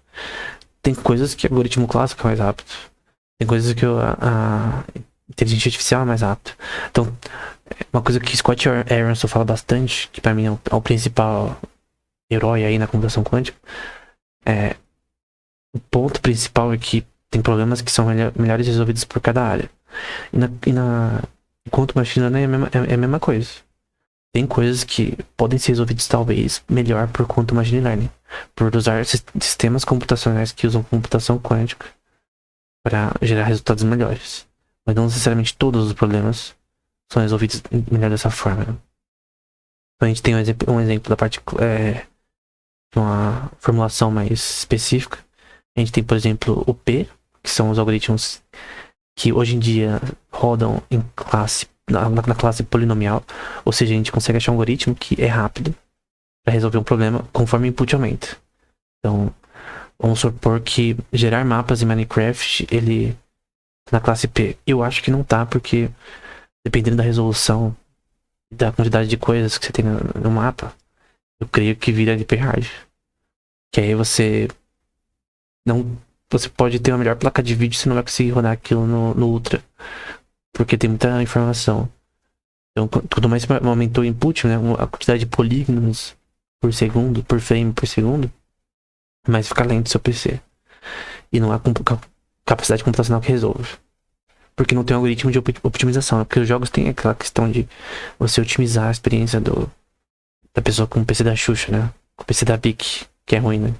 Tem coisas que o algoritmo clássico é mais rápido. Tem coisas que a inteligência artificial é mais rápida. Então, uma coisa que Scott Aaronson fala bastante, que para mim é o principal herói aí na computação quântica, o ponto principal é que tem problemas que são melhores resolvidos por cada área. Enquanto machine learning é a mesma coisa. Tem coisas que podem ser resolvidas talvez melhor por conta do machine learning, por usar sistemas computacionais que usam computação quântica para gerar resultados melhores. Mas não necessariamente todos os problemas são resolvidos melhor dessa forma. Né? Então a gente tem um exemplo da parte de uma formulação mais específica. A gente tem, por exemplo, o P, que são os algoritmos que hoje em dia rodam em na classe polinomial. Ou seja, a gente consegue achar um algoritmo que é rápido para resolver um problema conforme o input aumenta. Então, vamos supor que gerar mapas em Minecraft, ele na classe P. Eu acho que não tá, porque dependendo da resolução e da quantidade de coisas que você tem no mapa, eu creio que vira LP hard. Que aí você pode ter uma melhor placa de vídeo, você não vai conseguir rodar aquilo no Ultra, porque tem muita informação. Então, quanto mais aumentou o input, né, a quantidade de polígonos por segundo, por frame por segundo, mais fica lento o seu PC. E não há capacidade computacional que resolve. Porque não tem um algoritmo de optimização. Né? Porque os jogos têm aquela questão de você otimizar a experiência da pessoa com o PC da Xuxa, né? Com o PC da Bic, que é ruim, né?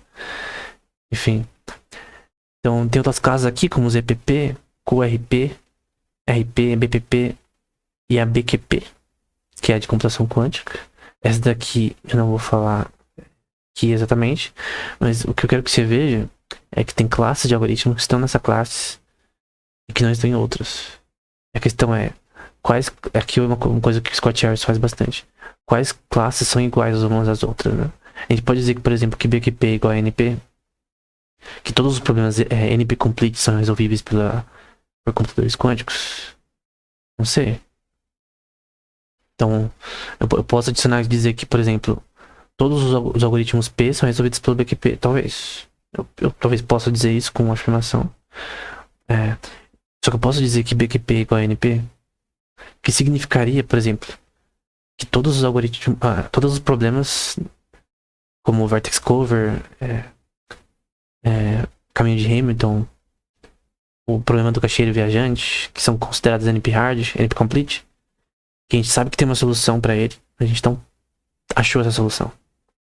Enfim. Então, tem outras classes aqui, como os EPP, QRP, RP, BPP e a BQP, que é a de computação quântica. Essa daqui eu não vou falar aqui exatamente, mas o que eu quero que você veja é que tem classes de algoritmos que estão nessa classe e que não estão em outras. A questão é, aqui é uma coisa que o Scott Harris faz bastante. Quais classes são iguais umas às outras, né? A gente pode dizer que, por exemplo, que BQP é igual a NP, que todos os problemas NP-complete são resolvíveis por computadores quânticos? Não sei. Então, eu posso adicionar e dizer que, por exemplo, todos os algoritmos P são resolvidos pelo BQP. Talvez. Eu talvez possa dizer isso com uma afirmação. Só que eu posso dizer que BQP é igual a NP, que significaria, por exemplo, que todos os algoritmos, todos os problemas, como o vertex cover, caminho de Hamilton, o problema do caixeiro viajante, que são considerados NP-hard, NP-complete, que a gente sabe que tem uma solução para ele, a gente não achou essa solução.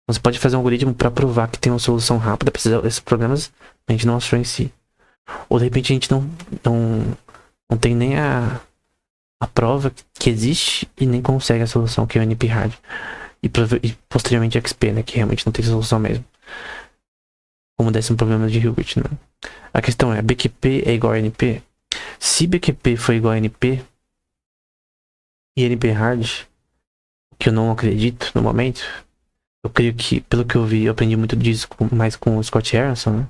Então, você pode fazer um algoritmo para provar que tem uma solução rápida para esses problemas, a gente não achou em si. Ou de repente a gente não tem nem a prova que existe e nem consegue a solução, que é o NP-hard. E posteriormente XP, né, que realmente não tem solução mesmo. Como desse um problema de Hilbert, né? A questão é, BQP é igual a NP? Se BQP for igual a NP e NP-hard, que eu não acredito no momento, eu creio que, pelo que eu vi, eu aprendi muito disso mais com o Scott Harrison, né?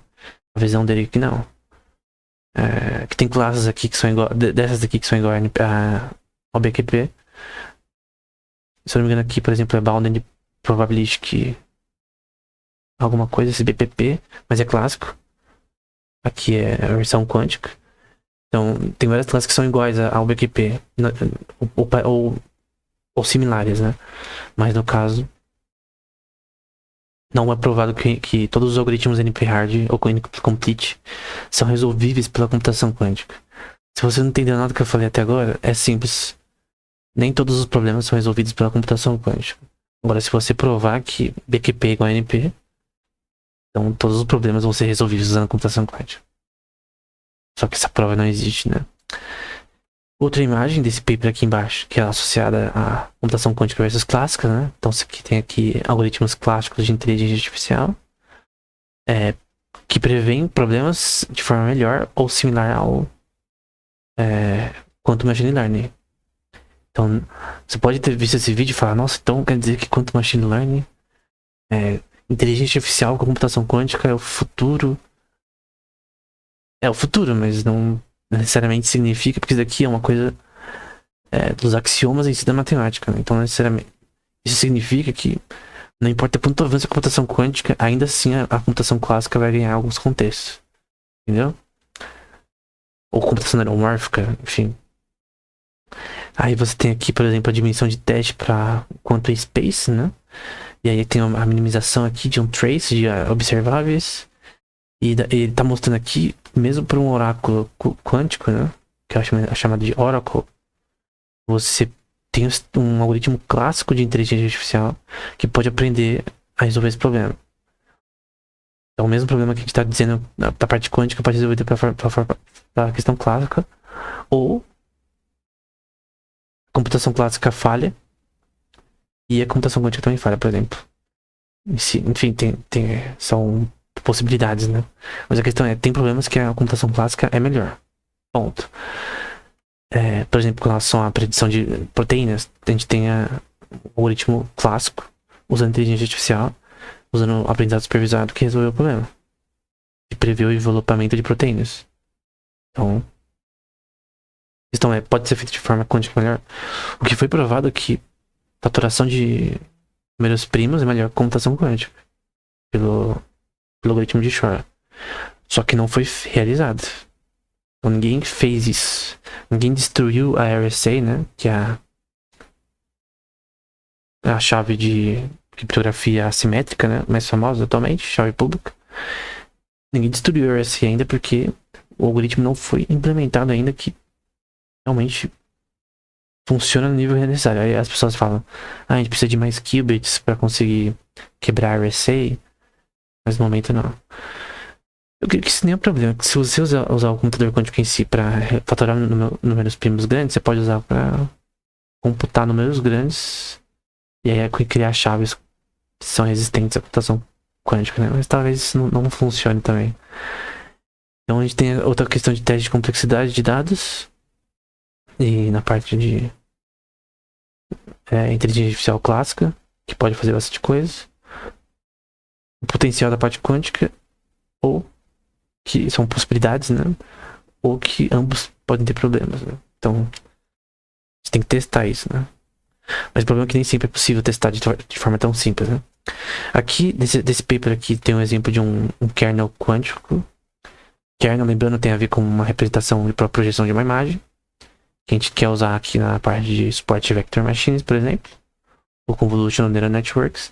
A visão dele que não. Que tem classes aqui que são igual, dessas aqui que são igual ao BQP. Se eu não me engano aqui, por exemplo, é Bounded Probabilistic alguma coisa, esse BPP, mas é clássico. Aqui é a versão quântica. Então, tem várias classes que são iguais ao BQP, ou similares, né? Mas no caso, não é provado que todos os algoritmos NP-hard ou NP-complete são resolvíveis pela computação quântica. Se você não entendeu nada que eu falei até agora, é simples. Nem todos os problemas são resolvidos pela computação quântica. Agora, se você provar que BQP é igual a NP, então todos os problemas vão ser resolvidos usando a computação quântica. Só que essa prova não existe, né? Outra imagem desse paper aqui embaixo, que é associada à computação quântica versus clássica, né? Então você tem aqui algoritmos clássicos de inteligência artificial que prevêem problemas de forma melhor ou similar ao Quantum Machine Learning. Então, você pode ter visto esse vídeo e falar, nossa, então quer dizer que Quantum Machine Learning, inteligência artificial com computação quântica é o futuro. É o futuro, mas não necessariamente significa, porque isso daqui é uma coisa dos axiomas em si da matemática, né? Então, necessariamente, isso significa que não importa quanto avança a computação quântica, ainda assim a computação clássica vai ganhar alguns contextos. Entendeu? Ou computação neuromórfica, enfim. Aí você tem aqui, por exemplo, a dimensão de teste para quantum space, né? E aí tem a minimização aqui de um trace de observáveis. E ele tá mostrando aqui, mesmo para um oráculo quântico, né? Que é chamado de Oracle. Você tem um algoritmo clássico de inteligência artificial que pode aprender a resolver esse problema. Então, o mesmo problema que a gente está dizendo da parte quântica pode resolver para a questão clássica. Ou a computação clássica falha e a computação quântica também falha, por exemplo. Enfim, são possibilidades, né? Mas a questão é, tem problemas que a computação clássica é melhor. Ponto. Por exemplo, com relação à predição de proteínas, a gente tem o algoritmo clássico, usando inteligência artificial, usando o aprendizado supervisado, que resolveu o problema. E prevê o envelopamento de proteínas. Então, a questão é, pode ser feito de forma quântica melhor? O que foi provado é que fatoração de números primos é melhor que computação quântica. Pelo algoritmo de Shor. Só que não foi realizado. Então, ninguém fez isso. Ninguém destruiu a RSA, né? Que é a chave de criptografia assimétrica, né? Mais famosa atualmente, chave pública. Ninguém destruiu a RSA ainda porque o algoritmo não foi implementado ainda, que realmente funciona no nível necessário. Aí as pessoas falam, a gente precisa de mais qubits para conseguir quebrar a RSA. Mas no momento não. Eu creio que isso nem é um problema. Se você usar o computador quântico em si para fatorar números primos grandes, você pode usar para computar números grandes e aí criar chaves que são resistentes à computação quântica, né? Mas talvez isso não funcione também. Então a gente tem outra questão de teste de complexidade de dados. E na parte de inteligência artificial clássica, que pode fazer bastante coisa. O potencial da parte quântica, ou que são possibilidades, né? Ou que ambos podem ter problemas, né? Então, você tem que testar isso, né? Mas o problema é que nem sempre é possível testar de forma tão simples, né? Aqui, desse paper aqui, tem um exemplo de um kernel quântico. Kernel, lembrando, tem a ver com uma representação e projeção de uma imagem, que a gente quer usar aqui na parte de suporte vector machines, por exemplo, ou convolutional neural networks.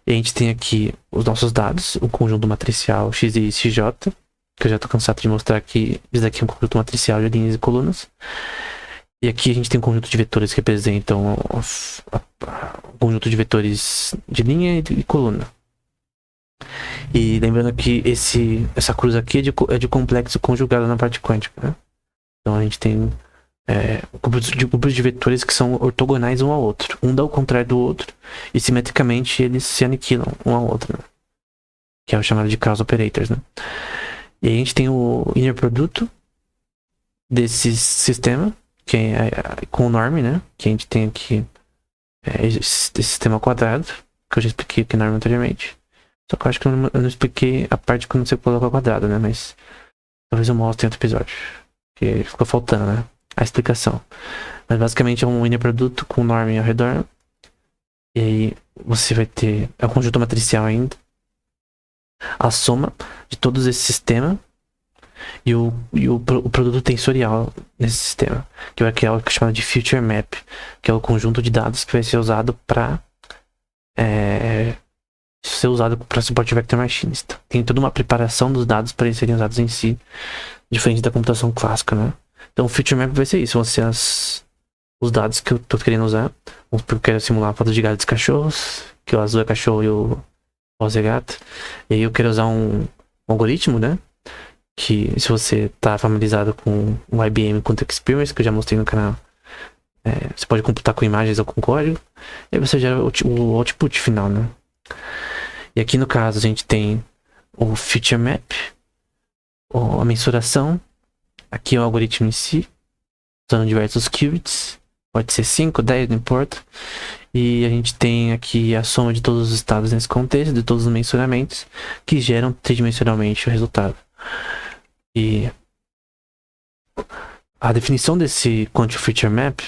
E a gente tem aqui os nossos dados, o conjunto matricial x e xj, que eu já tô cansado de mostrar que isso daqui é um conjunto matricial de linhas e colunas. E aqui a gente tem um conjunto de vetores que representam o conjunto de vetores de linha e coluna. E lembrando que essa cruz aqui é de complexo conjugado na parte quântica, né? Então a gente tem grupos de vetores que são ortogonais um ao outro. Um dá o contrário do outro e simetricamente eles se aniquilam um ao outro, né? Que é o chamado de cross operators, né? E aí a gente tem o inner produto desse sistema, que é com o norm, né? Que a gente tem aqui esse sistema quadrado, que eu já expliquei aqui norm anteriormente. Só que eu acho que eu não expliquei a parte quando você coloca quadrado, né? Mas talvez eu mostre em outro episódio. Que ficou faltando, né? A explicação. Mas basicamente é um inner produto com norm ao redor. E aí você vai ter... É um conjunto matricial ainda. A soma de todos esse sistema e o produto tensorial nesse sistema, que é o que é chamado de future map, que é o conjunto de dados que vai ser usado para suporte vector machines. Tem toda uma preparação dos dados para eles serem usados em si, diferente da computação clássica, né? Então o future map vai ser isso, vão ser os dados que eu tô querendo usar. Vamos supor que eu quero simular a foto de gatos e cachorros, que o azul é cachorro e o rosa é gato. E aí eu quero usar um algoritmo, né? Que se você tá familiarizado com o IBM Context Experience, que eu já mostrei no canal, você pode computar com imagens ou com código, e aí você gera o output final, né? E aqui no caso a gente tem o feature map, a mensuração, aqui é o algoritmo em si, usando diversos qubits, pode ser 5, 10, não importa. E a gente tem aqui a soma de todos os estados nesse contexto, de todos os mensuramentos, que geram tridimensionalmente o resultado. E a definição desse Quantum Feature Map,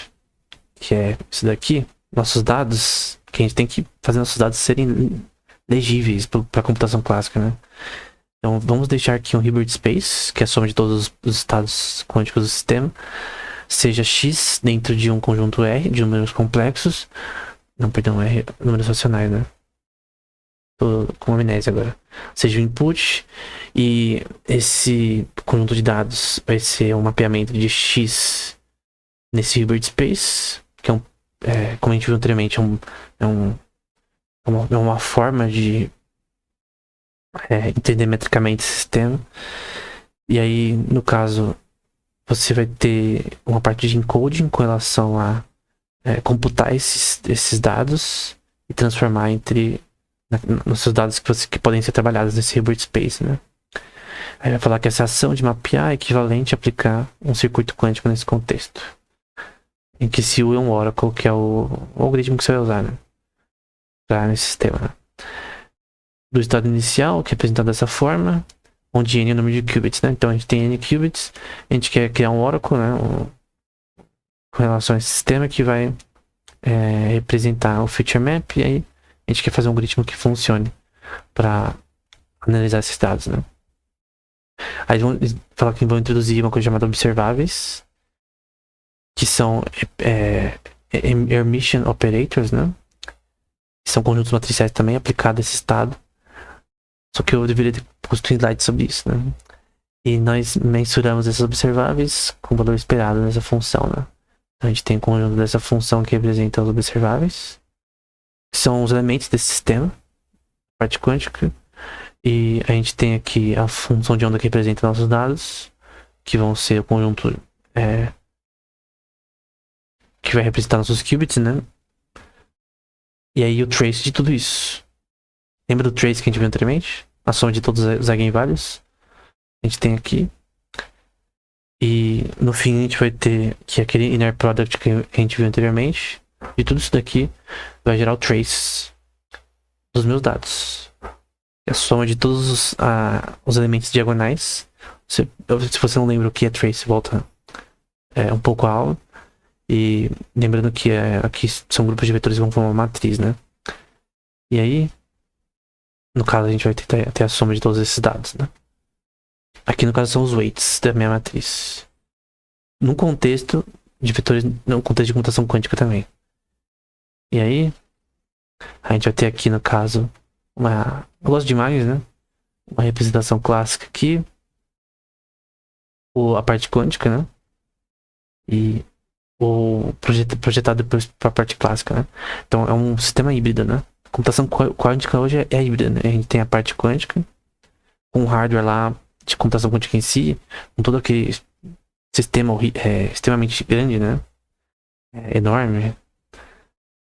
que é isso daqui, nossos dados, que a gente tem que fazer nossos dados serem legíveis para a computação clássica, né? Então vamos deixar aqui um Hilbert Space, que é a soma de todos os estados quânticos do sistema, seja X dentro de um conjunto R de números complexos, não, perdão, R, números racionais, né? Tô com amnésia agora. Seja o input, e esse conjunto de dados vai ser um mapeamento de X nesse Hilbert Space, que como a gente viu anteriormente, é uma forma de entender metricamente esse sistema. E aí, no caso, você vai ter uma parte de encoding com relação a computar esses dados e transformar nos seus dados que podem ser trabalhados nesse Hilbert Space, né? Aí vai falar que essa ação de mapear é equivalente a aplicar um circuito quântico nesse contexto, em que se U é um Oracle, que é o algoritmo que você vai usar, né? Nesse sistema, né? Do estado inicial, que é apresentado dessa forma, onde N é o número de qubits, né? Então a gente tem N qubits, a gente quer criar um Oracle, né? Com relação a esse sistema que vai representar o feature map, e aí a gente quer fazer um algoritmo que funcione para analisar esses dados, né? Aí vão falar que vão introduzir uma coisa chamada observáveis, que são emission operators, né? Que são conjuntos matriciais também aplicados a esse estado. Só que eu deveria ter posto um slide sobre isso, né? E nós mensuramos esses observáveis com o valor esperado nessa função, né? Então a gente tem um conjunto dessa função que representa os observáveis, que são os elementos desse sistema, parte quântica. E a gente tem aqui a função de onda que representa nossos dados, que vão ser o conjunto que vai representar nossos qubits, né? E aí o trace de tudo isso. Lembra do trace que a gente viu anteriormente? A soma de todos os eigenvalues. A gente tem aqui. E no fim a gente vai ter que aquele inner product que a gente viu anteriormente. E tudo isso daqui vai gerar o trace dos meus dados. É a soma de todos os elementos diagonais. Se você não lembra o que é trace, volta um pouco a aula. E lembrando que aqui são grupos de vetores que vão formar uma matriz, né? E aí, no caso, a gente vai ter a soma de todos esses dados, né? Aqui no caso são os weights da minha matriz. Num contexto de vetores, num contexto de computação quântica também. E aí, a gente vai ter aqui no caso eu gosto de imagens, né? Uma representação clássica aqui. a parte quântica, né? E o projetado depois para a parte clássica, né? Então é um sistema híbrido, né? A computação quântica hoje é híbrida, né? A gente tem a parte quântica, com o hardware lá de computação quântica em si, com todo aquele sistema extremamente grande, né? Enorme,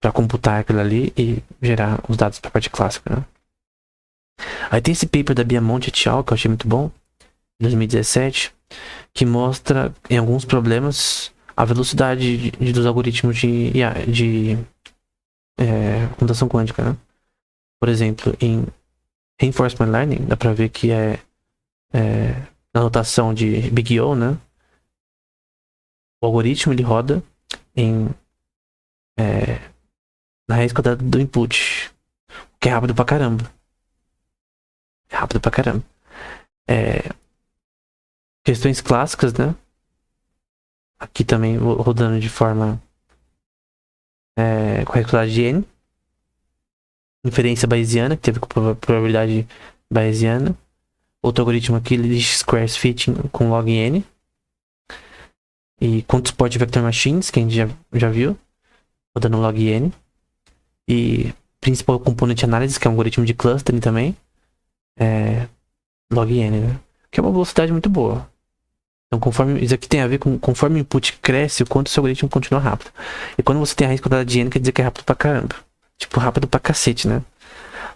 para computar aquilo ali e gerar os dados para a parte clássica, né? Aí tem esse paper da Biamonte et al, que eu achei muito bom, em 2017, que mostra em alguns problemas a velocidade dos algoritmos de computação quântica, né? Por exemplo, em Reinforcement Learning, dá pra ver que na notação de Big O, né? O algoritmo ele roda na raiz quadrada do input, que é rápido pra caramba. É rápido pra caramba. Questões clássicas, né? Aqui também rodando de forma com a quadrada de n. Inferência bayesiana, que teve com probabilidade bayesiana. Outro algoritmo aqui, least squares fitting com log n. E quanto suporte vector machines, que a gente já viu, rodando log n. E principal componente análise, que é um algoritmo de clustering também, log n, né? Que é uma velocidade muito boa. Então, conforme isso aqui tem a ver com conforme o input cresce, o quanto o seu algoritmo continua rápido. E quando você tem a raiz quadrada de n, quer dizer que é rápido pra caramba. Tipo, rápido pra cacete, né?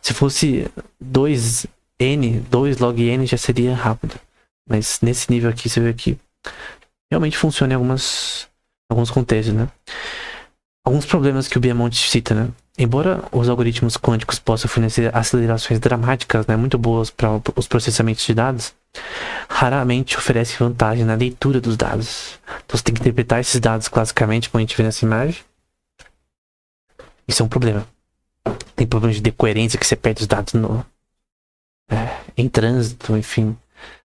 Se fosse 2n, 2 log n já seria rápido. Mas nesse nível aqui, você vê que realmente funciona em alguns contextos, né? Alguns problemas que o Biamonte cita, né? Embora os algoritmos quânticos possam fornecer acelerações dramáticas, né, muito boas para os processamentos de dados, raramente oferece vantagem na leitura dos dados. Então você tem que interpretar esses dados classicamente, como a gente vê nessa imagem. Isso é um problema. Tem problemas de decoerência, que você perde os dados em trânsito, enfim.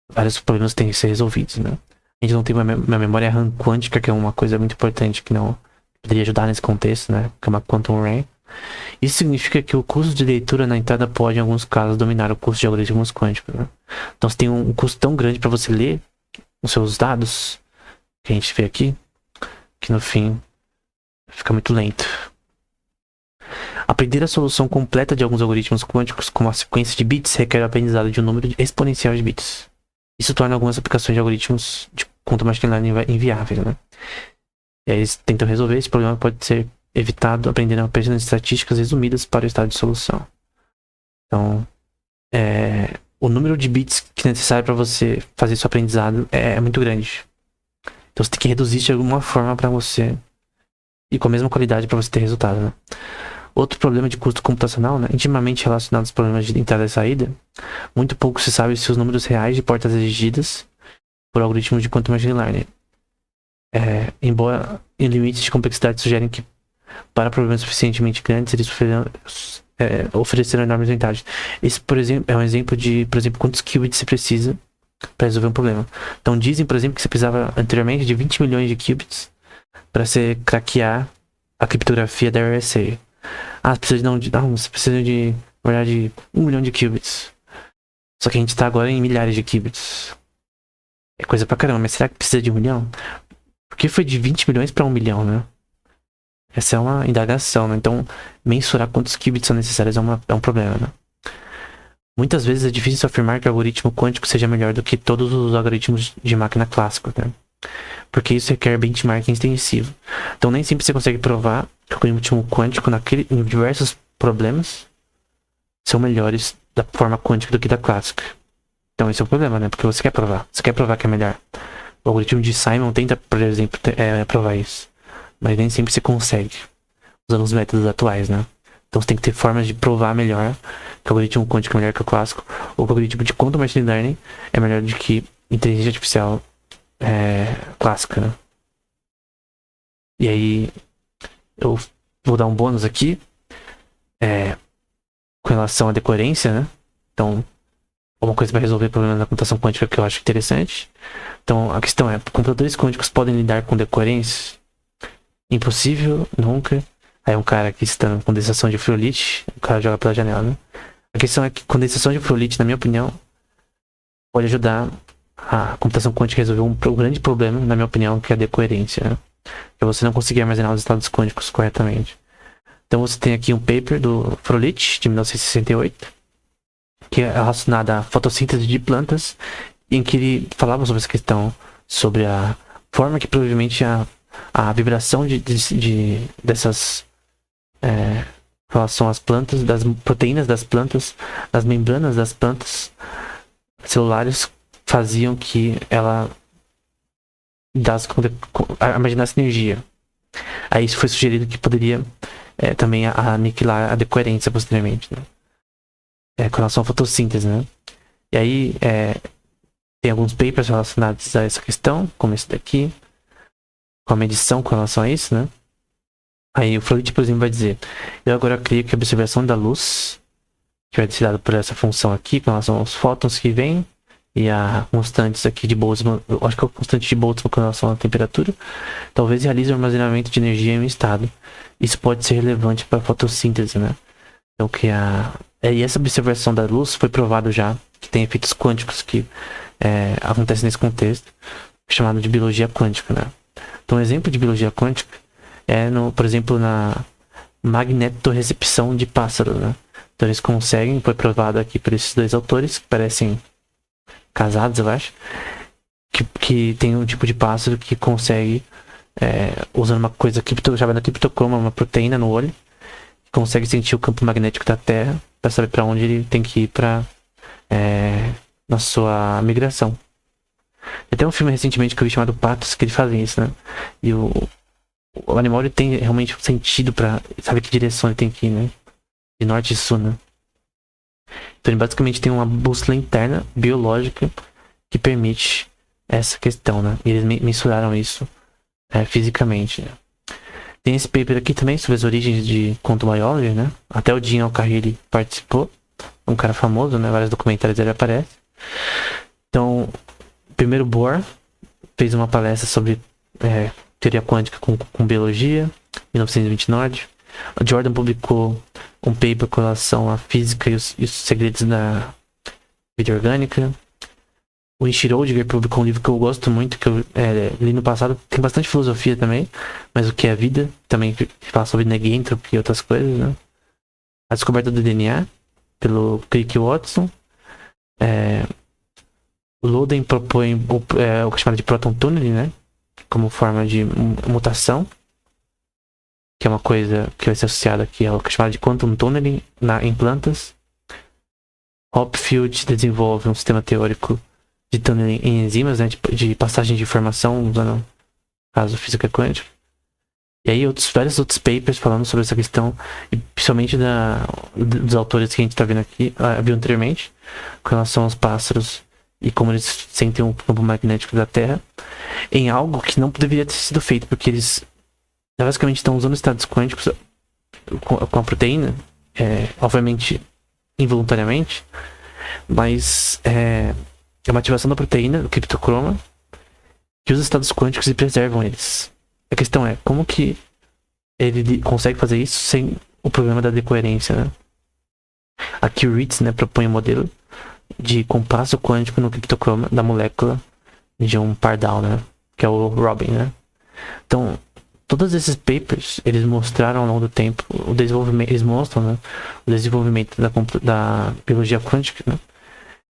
Vários problemas têm que ser resolvidos, né? A gente não tem uma memória RAM quântica, que é uma coisa muito importante que não poderia ajudar nesse contexto, né? Que é uma Quantum RAM. Isso significa que o custo de leitura na entrada pode, em alguns casos, dominar o custo de algoritmos quânticos, né? Então você tem um custo tão grande para você ler os seus dados, que a gente vê aqui, que no fim fica muito lento. Aprender a solução completa de alguns algoritmos quânticos com uma sequência de bits requer o aprendizado de um número exponencial de bits. Isso torna algumas aplicações de algoritmos de Quantum Machine Learning inviáveis, né? E aí eles tentam resolver esse problema, pode ser evitado aprendendo apenas estatísticas resumidas para o estado de solução. Então, o número de bits que é necessário para você fazer seu aprendizado é muito grande. Então você tem que reduzir isso de alguma forma para você e com a mesma qualidade para você ter resultado, né? Outro problema de custo computacional, né, intimamente relacionado aos problemas de entrada e saída, muito pouco se sabe se os números reais de portas exigidas por algoritmos de Quantum Machine Learning. Embora em limites de complexidade sugerem que para problemas suficientemente grandes eles ofereceram enormes vantagens. Esse, por exemplo, é um exemplo de, por exemplo, quantos qubits você precisa para resolver um problema. Então dizem, por exemplo, que você precisava anteriormente de 20 milhões de qubits para você craquear a criptografia da RSA. Você precisa de, na verdade, 1 milhão de qubits. Só que a gente tá agora em milhares de qubits. É coisa pra caramba, mas será que precisa de 1 milhão? Por que foi de 20 milhões para 1 milhão, né? Essa é uma indagação, né? Então, mensurar quantos qubits são necessários é um problema, né? Muitas vezes é difícil afirmar que o algoritmo quântico seja melhor do que todos os algoritmos de máquina clássica, né? Porque isso requer benchmarking extensivo. Então, nem sempre você consegue provar que o algoritmo quântico em diversos problemas são melhores da forma quântica do que da clássica. Então esse é o problema, né? Porque você quer provar. Você quer provar que é melhor. O algoritmo de Simon tenta, por exemplo, provar isso. Mas nem sempre você consegue. Usando os métodos atuais, né? Então você tem que ter formas de provar melhor que o algoritmo quântico é melhor que o clássico. Ou que o algoritmo de Quantum Machine Learning é melhor do que inteligência artificial clássica, né? E aí eu vou dar um bônus aqui com relação à decoerência, né? Então, uma coisa para resolver problemas na computação quântica que eu acho interessante. Então, a questão é, computadores quânticos podem lidar com decoerência? Impossível, nunca. Aí um cara aqui citando condensação de Froelich, o cara joga pela janela, né? A questão é que condensação de Froelich, na minha opinião, pode ajudar a computação quântica resolveu um grande problema, na minha opinião, que é a decoerência, né? Que é você não conseguir armazenar os estados quânticos corretamente. Então você tem aqui um paper do Froelich, de 1968, que é relacionado à fotossíntese de plantas, em que ele falava sobre essa questão, sobre a forma que provavelmente a vibração dessas em relação às plantas, das proteínas das plantas, das membranas das plantas celulares faziam que ela armazenasse energia. Aí isso foi sugerido que poderia também aniquilar a decoerência posteriormente, né? Com relação à fotossíntese, né? E aí tem alguns papers relacionados a essa questão, como esse daqui, com a medição com relação a isso, né? Aí o Froelich, por exemplo, vai dizer: eu agora creio que a observação da luz, que vai ser dada por essa função aqui, com relação aos fótons que vêm, e a constantes aqui de Boltzmann, eu acho que é a constante de Boltzmann com relação à temperatura, talvez realize o armazenamento de energia em um estado. Isso pode ser relevante para a fotossíntese, né? Então, e essa observação da luz foi provado já, que tem efeitos quânticos que acontecem nesse contexto, chamado de biologia quântica, né? Então, um exemplo de biologia quântica por exemplo, na magnetorrecepção de pássaros, né? Então eles conseguem, foi provado aqui por esses dois autores, que parecem casados, eu acho, que tem um tipo de pássaro que consegue, usando uma coisa chamada criptocroma, uma proteína no olho, que consegue sentir o campo magnético da Terra para saber para onde ele tem que ir na sua migração. Tem até um filme recentemente que eu vi chamado Patos, que eles fazem isso, né? E o animal ele tem realmente um sentido para saber que direção ele tem que ir, né? De norte e sul, né? Então ele basicamente tem uma bússola interna biológica que permite essa questão, né? E eles mensuraram isso fisicamente, né? Tem esse paper aqui também sobre as origens de Quantum Biology, né? Até o Jim Al-Khalili participou, um cara famoso, né? Vários documentários dele aparecem. Então, primeiro Bohr fez uma palestra sobre teoria quântica com biologia, 1929. O Jordan publicou um paper com relação à física e os segredos da vida orgânica. O Ishi Roediger publicou um livro que eu gosto muito, que eu li no passado. Tem bastante filosofia também, mas o que é a vida, também fala sobre negentropy e outras coisas, né? A descoberta do DNA, pelo Crick Watson. O Loden propõe o que é chamado de proton tunneling, né? Como forma de mutação, que é uma coisa que vai ser associada aqui ao que é chamado de quantum tunneling em plantas. Hopfield desenvolve um sistema teórico de tunneling em enzimas, né, de passagem de informação usando, no caso, física quântica. E aí vários outros papers falando sobre essa questão, e principalmente dos autores que a gente está vendo aqui, viu anteriormente, com relação aos pássaros e como eles sentem o campo magnético da Terra, em algo que não deveria ter sido feito, porque eles basicamente estão usando estados quânticos com a proteína, obviamente involuntariamente, mas é uma ativação da proteína, do criptocroma, que usa estados quânticos e preservam eles. A questão é, como que ele consegue fazer isso sem o problema da decoerência, né? Aqui o Ritz, né, propõe um modelo de compasso quântico no criptocroma da molécula de um pardal, né? Que é o Robin, né? Então, todos esses papers, eles mostraram ao longo do tempo o desenvolvimento, eles mostram, né, o desenvolvimento da biologia quântica, né?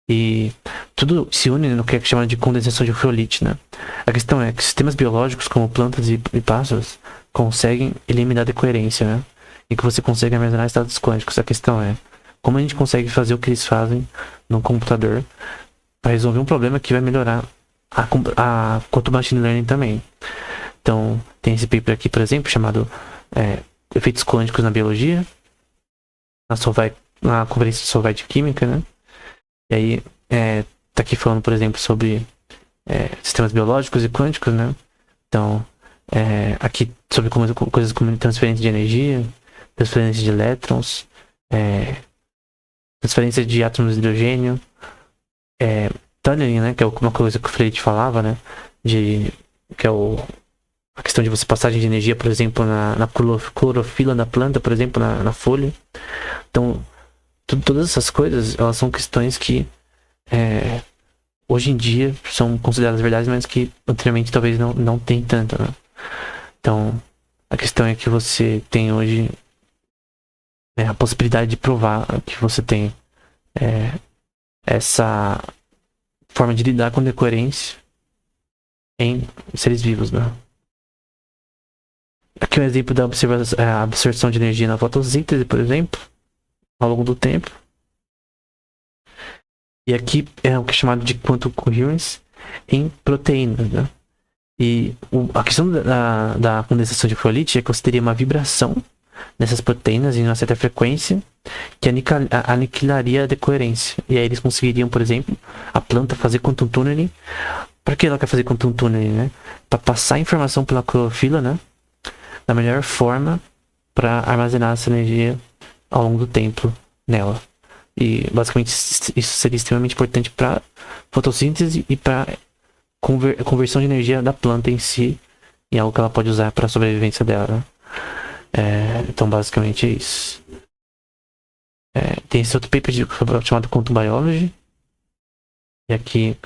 E tudo se une no que é chamado de condensação de Froelich, né? A questão é que sistemas biológicos como plantas e pássaros conseguem eliminar a decoerência, né? E que você consegue armazenar estados quânticos. A questão é como a gente consegue fazer o que eles fazem no computador para resolver um problema que vai melhorar a quantum machine learning também. Então, tem esse paper aqui, por exemplo, chamado Efeitos Quânticos na Biologia, na Conferência Solvay de Química, né? E aí, tá aqui falando, por exemplo, sobre sistemas biológicos e quânticos, né? Então, aqui sobre coisas como transferência de energia, transferência de elétrons, transferência de átomos de hidrogênio, tunneling, né? Que é uma coisa que o Freud falava, né? Que é a questão de você passagem de energia, por exemplo, na clorofila da planta, por exemplo, na folha. Então, todas essas coisas, elas são questões que hoje em dia são consideradas verdades, mas que anteriormente talvez não tem tanta, né? Então, a questão é que você tem hoje a possibilidade de provar que você tem essa forma de lidar com decoerência em seres vivos, né? Aqui é um exemplo da absorção de energia na fotossíntese, por exemplo, ao longo do tempo. E aqui é o que é chamado de quantum coherence em proteínas, né? E a questão da condensação de Froelich é que você teria uma vibração nessas proteínas em uma certa frequência que aniquilaria a decoerência. E aí eles conseguiriam, por exemplo, a planta fazer quantum tunneling. Para que ela quer fazer quantum tunneling, né? Para passar informação pela clorofila, né? Da melhor forma para armazenar essa energia ao longo do tempo nela. E basicamente isso seria extremamente importante para fotossíntese e para conversão de energia da planta em si, e algo que ela pode usar para a sobrevivência dela, né? Então basicamente é isso. Tem esse outro paper chamado Quantum Biology, e aqui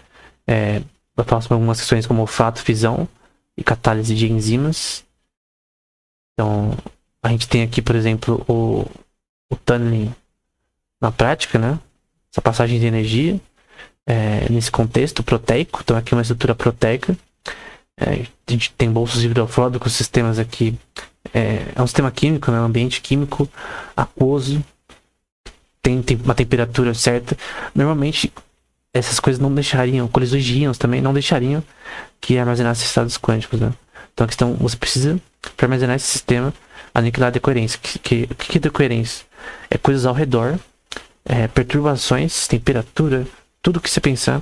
eu falo sobre algumas questões como olfato, fisão e catálise de enzimas. Então a gente tem aqui, por exemplo, o tunneling na prática, né? Essa passagem de energia nesse contexto proteico. Então aqui é uma estrutura proteica. A gente tem bolsos hidrofóbicos, sistemas aqui. É um sistema químico, né? Um ambiente químico aquoso. Tem uma temperatura certa. Normalmente essas coisas não deixariam, colisões de íons também não deixariam que armazenasse estados quânticos, né? Então a questão, você precisa, para armazenar esse sistema, aniquilar a decoerência. O que é decoerência? É coisas ao redor, perturbações, temperatura, tudo que você pensar,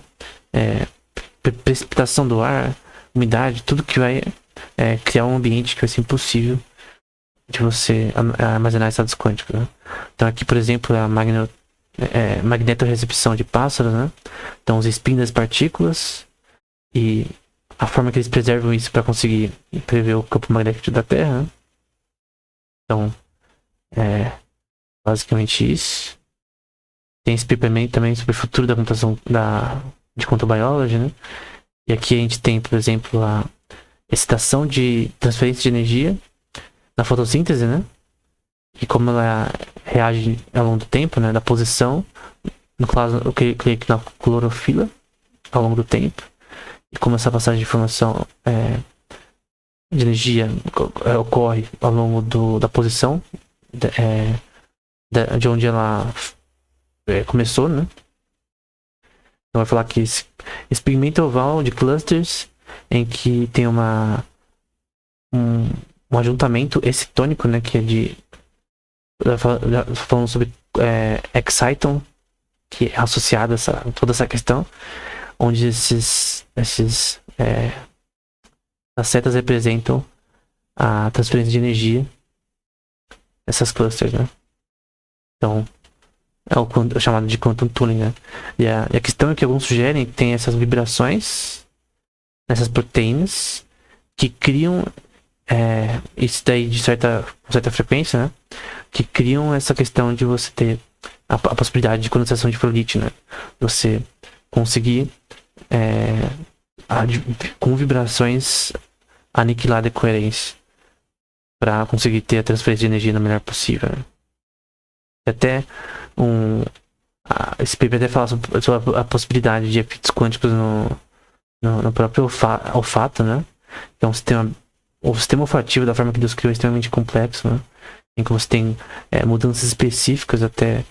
precipitação do ar, umidade, tudo que vai criar um ambiente que vai ser impossível de você armazenar estados quânticos, né? Então aqui, por exemplo, a magnetorrecepção de pássaros, né? Então os spins das partículas e a forma que eles preservam isso para conseguir prever o campo magnético da Terra, né? Então, basicamente isso. Tem esse paper também sobre o futuro da computação de quantum biology, né? E aqui a gente tem, por exemplo, a excitação de transferência de energia na fotossíntese, né? E como ela reage ao longo do tempo, né? Da posição, no caso, eu creio que na clorofila, ao longo do tempo. E como essa passagem de informação de energia ocorre ao longo da posição de onde ela começou, né? Então vai falar que esse pigmento oval de clusters em que tem um ajuntamento excitônico, né? Que é de... falando sobre exciton, que é associado a toda essa questão, onde as setas representam a transferência de energia nessas clusters, né? Então é o chamado de quantum tunneling, né? E a questão é que alguns sugerem que tem essas vibrações nessas proteínas que criam isso daí de certa frequência, né? Que criam essa questão de você ter a possibilidade de condensação de Froelich, né? Você conseguir com vibrações aniquilar a decoerência para conseguir ter a transferência de energia da melhor possível, né? Até esse paper até fala sobre a possibilidade de efeitos quânticos no próprio olfato, né? Então o sistema olfativo da forma que Deus criou é extremamente complexo, né? Em que você tem mudanças específicas até,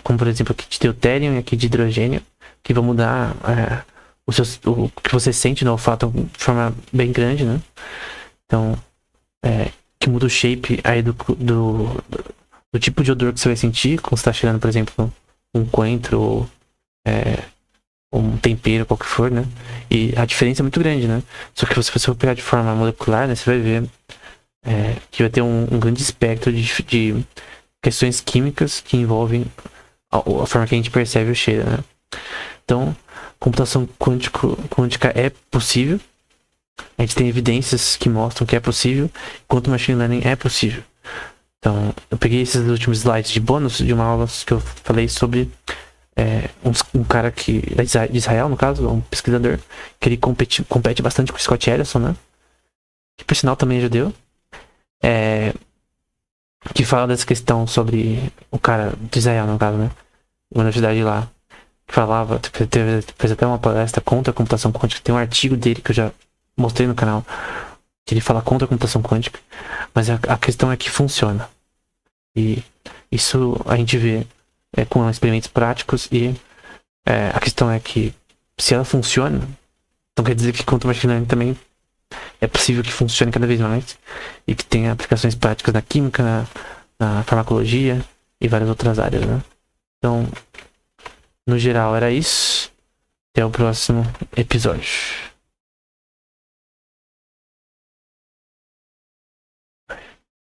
como por exemplo aqui de deutério e aqui de hidrogênio, que vão mudar o que você sente no olfato de forma bem grande, né? Então, que muda o shape aí do tipo de odor que você vai sentir quando você está cheirando, por exemplo, um coentro ou um tempero, qual que for, né? E a diferença é muito grande, né? Só que se você for pegar de forma molecular, né, você vai ver que vai ter um grande espectro de questões químicas que envolvem a forma que a gente percebe o cheiro, né? Então, computação quântica é possível. A gente tem evidências que mostram que é possível, enquanto machine learning é possível. Então, eu peguei esses últimos slides de bônus de uma aula que eu falei sobre Um cara que é de Israel, no caso, um pesquisador, que ele compete bastante com o Scott Ellison, né? Que por sinal também é judeu. Que fala dessa questão sobre o cara de Israel, no caso, né? Uma universidade lá. Que falava, fez até uma palestra contra a computação quântica. Tem um artigo dele que eu já mostrei no canal. Que ele fala contra a computação quântica. Mas a questão é que funciona. E isso a gente vê com experimentos práticos. E a questão é que se ela funciona, então quer dizer que quanto machine learning também é possível que funcione cada vez mais e que tenha aplicações práticas na química, na farmacologia e várias outras áreas, né? Então, no geral era isso. Até o próximo episódio.